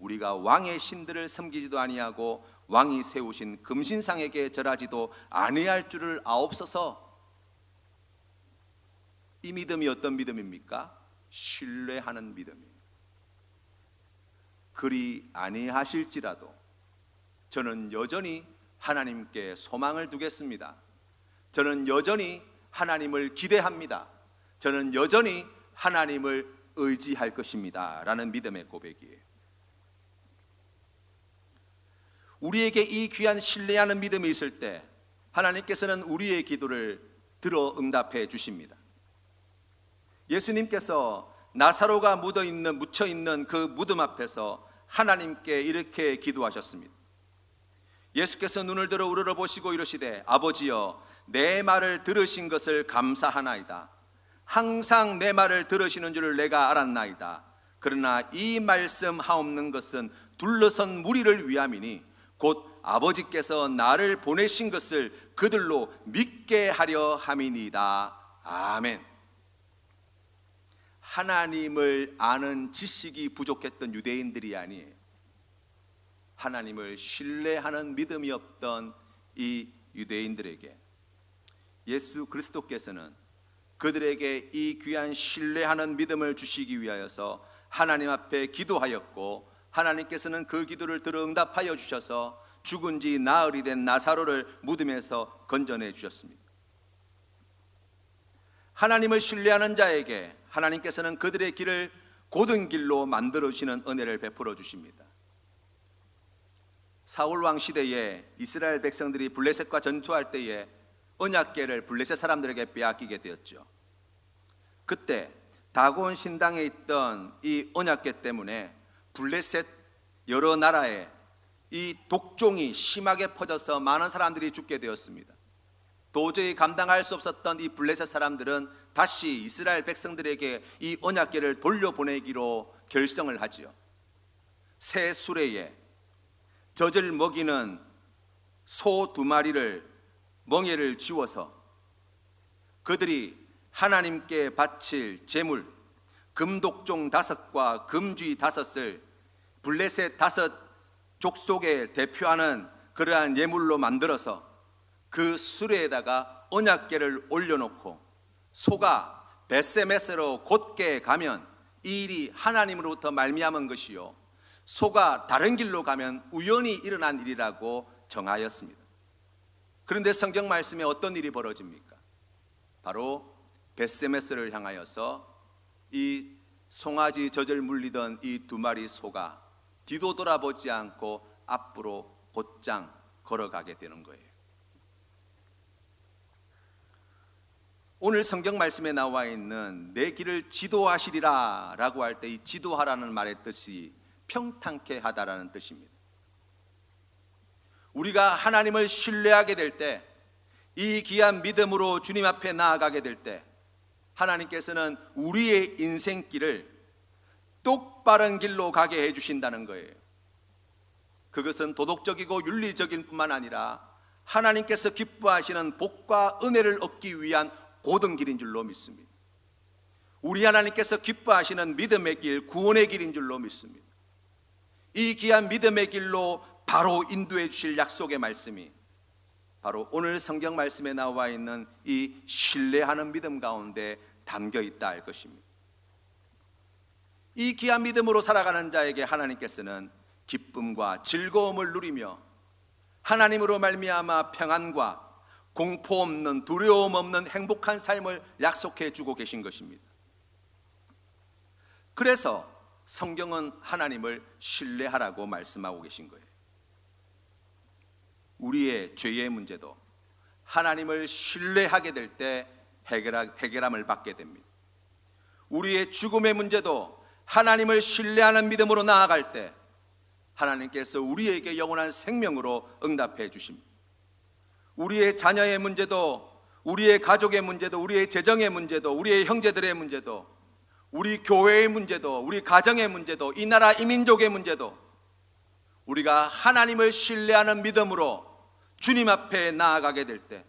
우리가 왕의 신들을 섬기지도 아니하고 왕이 세우신 금신상에게 절하지도 아니할 줄을 아옵소서. 이 믿음이 어떤 믿음입니까? 신뢰하는 믿음이에요. 그리 아니하실지라도 저는 여전히 하나님께 소망을 두겠습니다. 저는 여전히 하나님을 기대합니다. 저는 여전히 하나님을 의지할 것입니다 라는 믿음의 고백이에요. 우리에게 이 귀한 신뢰하는 믿음이 있을 때 하나님께서는 우리의 기도를 들어 응답해 주십니다. 예수님께서 나사로가 묻혀 있는 그 무덤 앞에서 하나님께 이렇게 기도하셨습니다. 예수께서 눈을 들어 우러러 보시고 이르시되 아버지여, 내 말을 들으신 것을 감사하나이다. 항상 내 말을 들으시는 줄을 내가 알았나이다. 그러나 이 말씀 하옵는 것은 둘러선 무리를 위함이니 곧 아버지께서 나를 보내신 것을 그들로 믿게 하려 함이니이다. 아멘. 하나님을 아는 지식이 부족했던 유대인들이 아니에요. 하나님을 신뢰하는 믿음이 없던 이 유대인들에게 예수 그리스도께서는 그들에게 이 귀한 신뢰하는 믿음을 주시기 위하여서 하나님 앞에 기도하였고 하나님께서는 그 기도를 들어 응답하여 주셔서 죽은 지 나흘이 된 나사로를 무덤에서 건져내 주셨습니다. 하나님을 신뢰하는 자에게 하나님께서는 그들의 길을 곧은 길로 만들어 주시는 은혜를 베풀어 주십니다. 사울 왕 시대에 이스라엘 백성들이 블레셋과 전투할 때에 언약궤를 블레셋 사람들에게 빼앗기게 되었죠. 그때 다곤 신당에 있던 이 언약궤 때문에 블레셋 여러 나라에 이 독종이 심하게 퍼져서 많은 사람들이 죽게 되었습니다. 도저히 감당할 수 없었던 이 블레셋 사람들은 다시 이스라엘 백성들에게 이 언약궤를 돌려보내기로 결정을 하지요. 새 수레에 젖을 먹이는 소 2마리를 멍에를 쥐워서 그들이 하나님께 바칠 제물 금독종 5과 금쥐 5을 블레셋 5 족속에 대표하는 그러한 예물로 만들어서 그 수레에다가 언약궤를 올려놓고 소가 벳세메스로 곧게 가면 이 일이 하나님으로부터 말미암은 것이요 소가 다른 길로 가면 우연히 일어난 일이라고 정하였습니다. 그런데 성경 말씀에 어떤 일이 벌어집니까? 바로 벳세메스를 향하여서 이 송아지 젖을 물리던 이 2마리 소가 뒤도 돌아보지 않고 앞으로 곧장 걸어가게 되는 거예요. 오늘 성경 말씀에 나와 있는 내 길을 지도하시리라 라고 할 때 이 지도하라는 말의 뜻이 평탄케 하다라는 뜻입니다. 우리가 하나님을 신뢰하게 될 때, 이 귀한 믿음으로 주님 앞에 나아가게 될 때 하나님께서는 우리의 인생길을 똑바른 길로 가게 해주신다는 거예요. 그것은 도덕적이고 윤리적인 뿐만 아니라 하나님께서 기뻐하시는 복과 은혜를 얻기 위한 고든 길인 줄로 믿습니다. 우리 하나님께서 기뻐하시는 믿음의 길, 구원의 길인 줄로 믿습니다. 이 귀한 믿음의 길로 바로 인도해 주실 약속의 말씀이 바로 오늘 성경 말씀에 나와 있는 이 신뢰하는 믿음 가운데 담겨 있다 할 것입니다. 이 귀한 믿음으로 살아가는 자에게 하나님께서는 기쁨과 즐거움을 누리며 하나님으로 말미암아 평안과 공포 없는, 두려움 없는 행복한 삶을 약속해 주고 계신 것입니다. 그래서 성경은 하나님을 신뢰하라고 말씀하고 계신 거예요. 우리의 죄의 문제도 하나님을 신뢰하게 될 때 해결함을 받게 됩니다. 우리의 죽음의 문제도 하나님을 신뢰하는 믿음으로 나아갈 때 하나님께서 우리에게 영원한 생명으로 응답해 주십니다. 우리의 자녀의 문제도, 우리의 가족의 문제도, 우리의 재정의 문제도, 우리의 형제들의 문제도, 우리 교회의 문제도, 우리 가정의 문제도, 이 나라 이 민족의 문제도 우리가 하나님을 신뢰하는 믿음으로 주님 앞에 나아가게 될 때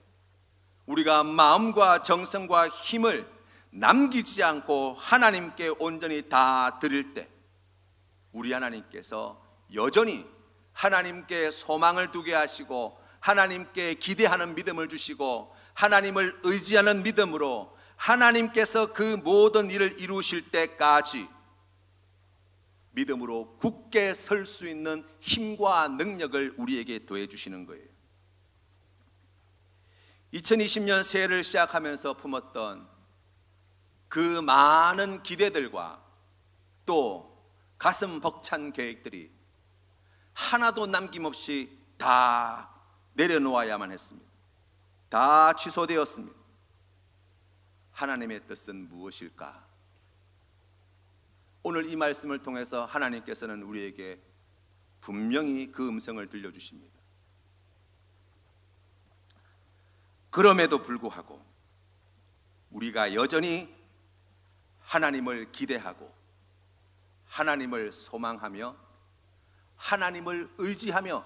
우리가 마음과 정성과 힘을 남기지 않고 하나님께 온전히 다 드릴 때 우리 하나님께서 여전히 하나님께 소망을 두게 하시고 하나님께 기대하는 믿음을 주시고 하나님을 의지하는 믿음으로 하나님께서 그 모든 일을 이루실 때까지 믿음으로 굳게 설 수 있는 힘과 능력을 우리에게 더해 주시는 거예요. 2020년 새해를 시작하면서 품었던 그 많은 기대들과 또 가슴 벅찬 계획들이 하나도 남김없이 다 내려놓아야만 했습니다. 다 취소되었습니다. 하나님의 뜻은 무엇일까? 오늘 이 말씀을 통해서 하나님께서는 우리에게 분명히 그 음성을 들려주십니다. 그럼에도 불구하고 우리가 여전히 하나님을 기대하고 하나님을 소망하며 하나님을 의지하며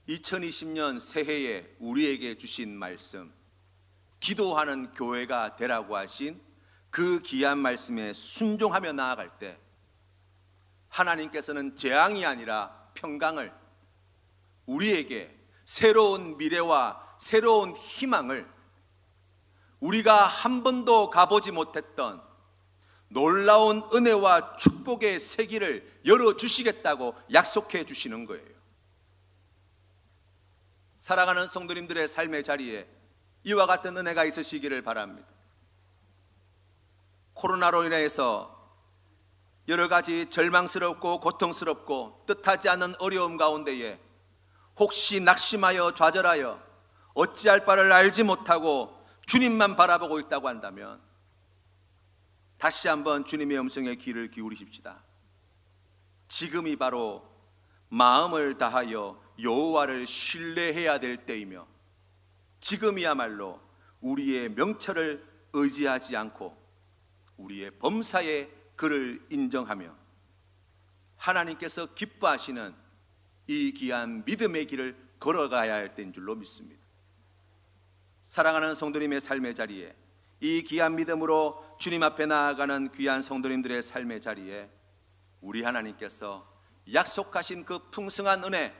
2020년 새해에 우리에게 주신 말씀, 기도하는 교회가 되라고 하신 그 귀한 말씀에 순종하며 나아갈 때 하나님께서는 재앙이 아니라 평강을, 우리에게 새로운 미래와 새로운 희망을, 우리가 한 번도 가보지 못했던 놀라운 은혜와 축복의 세기를 열어주시겠다고 약속해 주시는 거예요. 사랑하는 성도님들의 삶의 자리에 이와 같은 은혜가 있으시기를 바랍니다. 코로나로 인해서 여러 가지 절망스럽고 고통스럽고 뜻하지 않은 어려움 가운데에 혹시 낙심하여 좌절하여 어찌할 바를 알지 못하고 주님만 바라보고 있다고 한다면 다시 한번 주님의 음성에 귀를 기울이십시다. 지금이 바로 마음을 다하여 여호와를 신뢰해야 될 때이며 지금이야말로 우리의 명철을 의지하지 않고 우리의 범사에 그를 인정하며 하나님께서 기뻐하시는 이 귀한 믿음의 길을 걸어가야 할 때인 줄로 믿습니다. 사랑하는 성도님의 삶의 자리에, 이 귀한 믿음으로 주님 앞에 나아가는 귀한 성도님들의 삶의 자리에 우리 하나님께서 약속하신 그 풍성한 은혜,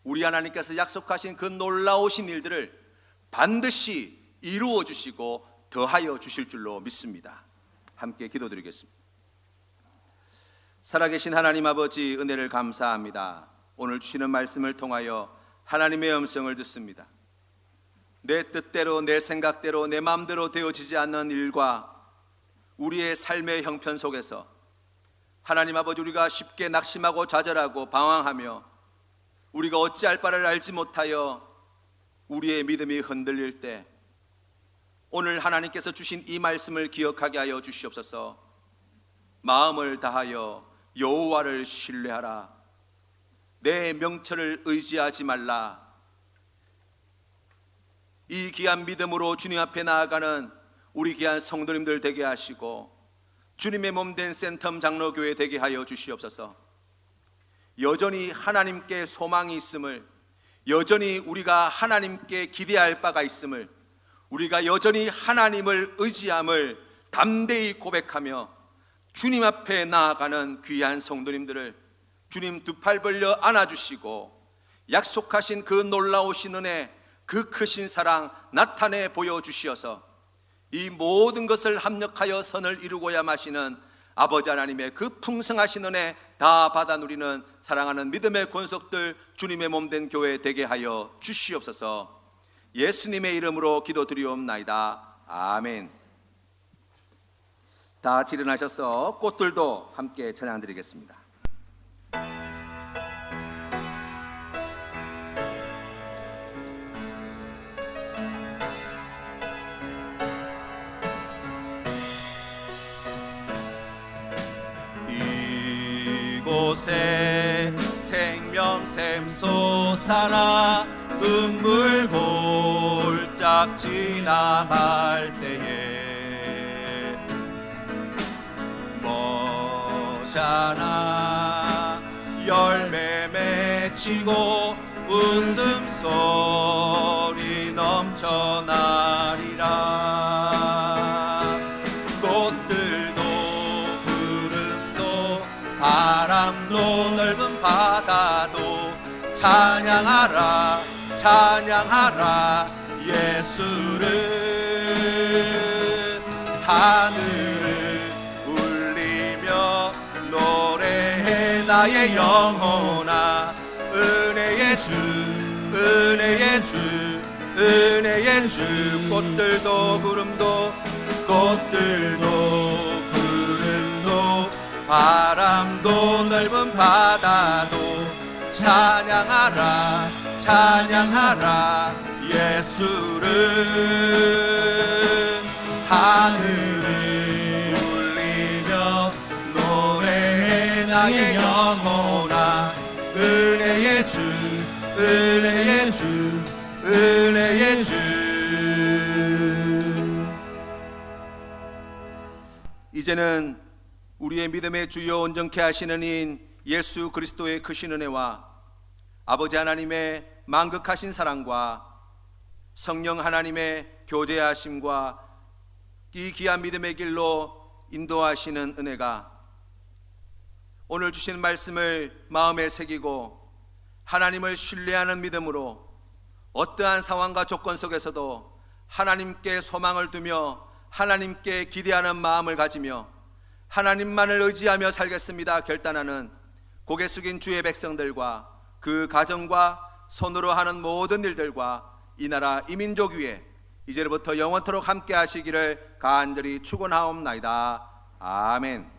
우리 하나님께서 약속하신 그 놀라우신 일들을 반드시 이루어 주시고 더하여 주실 줄로 믿습니다. 함께 기도드리겠습니다. 살아계신 하나님 아버지, 은혜를 감사합니다. 오늘 주시는 말씀을 통하여 하나님의 음성을 듣습니다. 내 뜻대로, 내 생각대로, 내 마음대로 되어지지 않는 일과 우리의 삶의 형편 속에서 하나님 아버지, 우리가 쉽게 낙심하고 좌절하고 방황하며 우리가 어찌할 바를 알지 못하여 우리의 믿음이 흔들릴 때 오늘 하나님께서 주신 이 말씀을 기억하게 하여 주시옵소서. 마음을 다하여 여호와를 신뢰하라. 내 명철을 의지하지 말라. 이 귀한 믿음으로 주님 앞에 나아가는 우리 귀한 성도님들 되게 하시고 주님의 몸된 센텀 장로교회 되게 하여 주시옵소서. 여전히 하나님께 소망이 있음을, 여전히 우리가 하나님께 기대할 바가 있음을, 우리가 여전히 하나님을 의지함을 담대히 고백하며 주님 앞에 나아가는 귀한 성도님들을 주님 두 팔 벌려 안아주시고 약속하신 그 놀라우신 은혜, 그 크신 사랑 나타내 보여주시어서 이 모든 것을 합력하여 선을 이루고야 마시는 아버지 하나님의 그 풍성하신 은혜 다 받아 누리는 사랑하는 믿음의 권속들 주님의 몸된 교회 되게 하여 주시옵소서. 예수님의 이름으로 기도드리옵나이다. 아멘. 다 같이 일어나셔서 꽃들도 함께 찬양드리겠습니다. 이곳에 생명샘 솟아나 눈물 골짝 지나갈 때에 머잖아 열매 맺히고 웃음소리 넘쳐나리라. 꽃들도 구름도 바람도 넓은 바다도 찬양하라 찬양하라 예수를. 하늘을 울리며 노래해 나의 영혼아. 은혜의 주 은혜의 주 은혜의 주. 꽃들도 구름도 바람도 넓은 바다도 찬양하라 찬양하라 예수를. 하늘을 울리며 노래해 나의 영혼아. 은혜의 주 은혜의 주 은혜의 주. 이제는 우리의 믿음의 주요 온전케 하시는 이인 예수 그리스도의 크신 은혜와 아버지 하나님의 만극하신 사랑과 성령 하나님의 교제하심과 이 귀한 믿음의 길로 인도하시는 은혜가 오늘 주신 말씀을 마음에 새기고 하나님을 신뢰하는 믿음으로 어떠한 상황과 조건 속에서도 하나님께 소망을 두며 하나님께 기대하는 마음을 가지며 하나님만을 의지하며 살겠습니다 결단하는 고개 숙인 주의 백성들과 그 가정과 손으로 하는 모든 일들과 이 나라 이 민족 위에 이제부터 영원토록 함께 하시기를 간절히 축원하옵나이다. 아멘.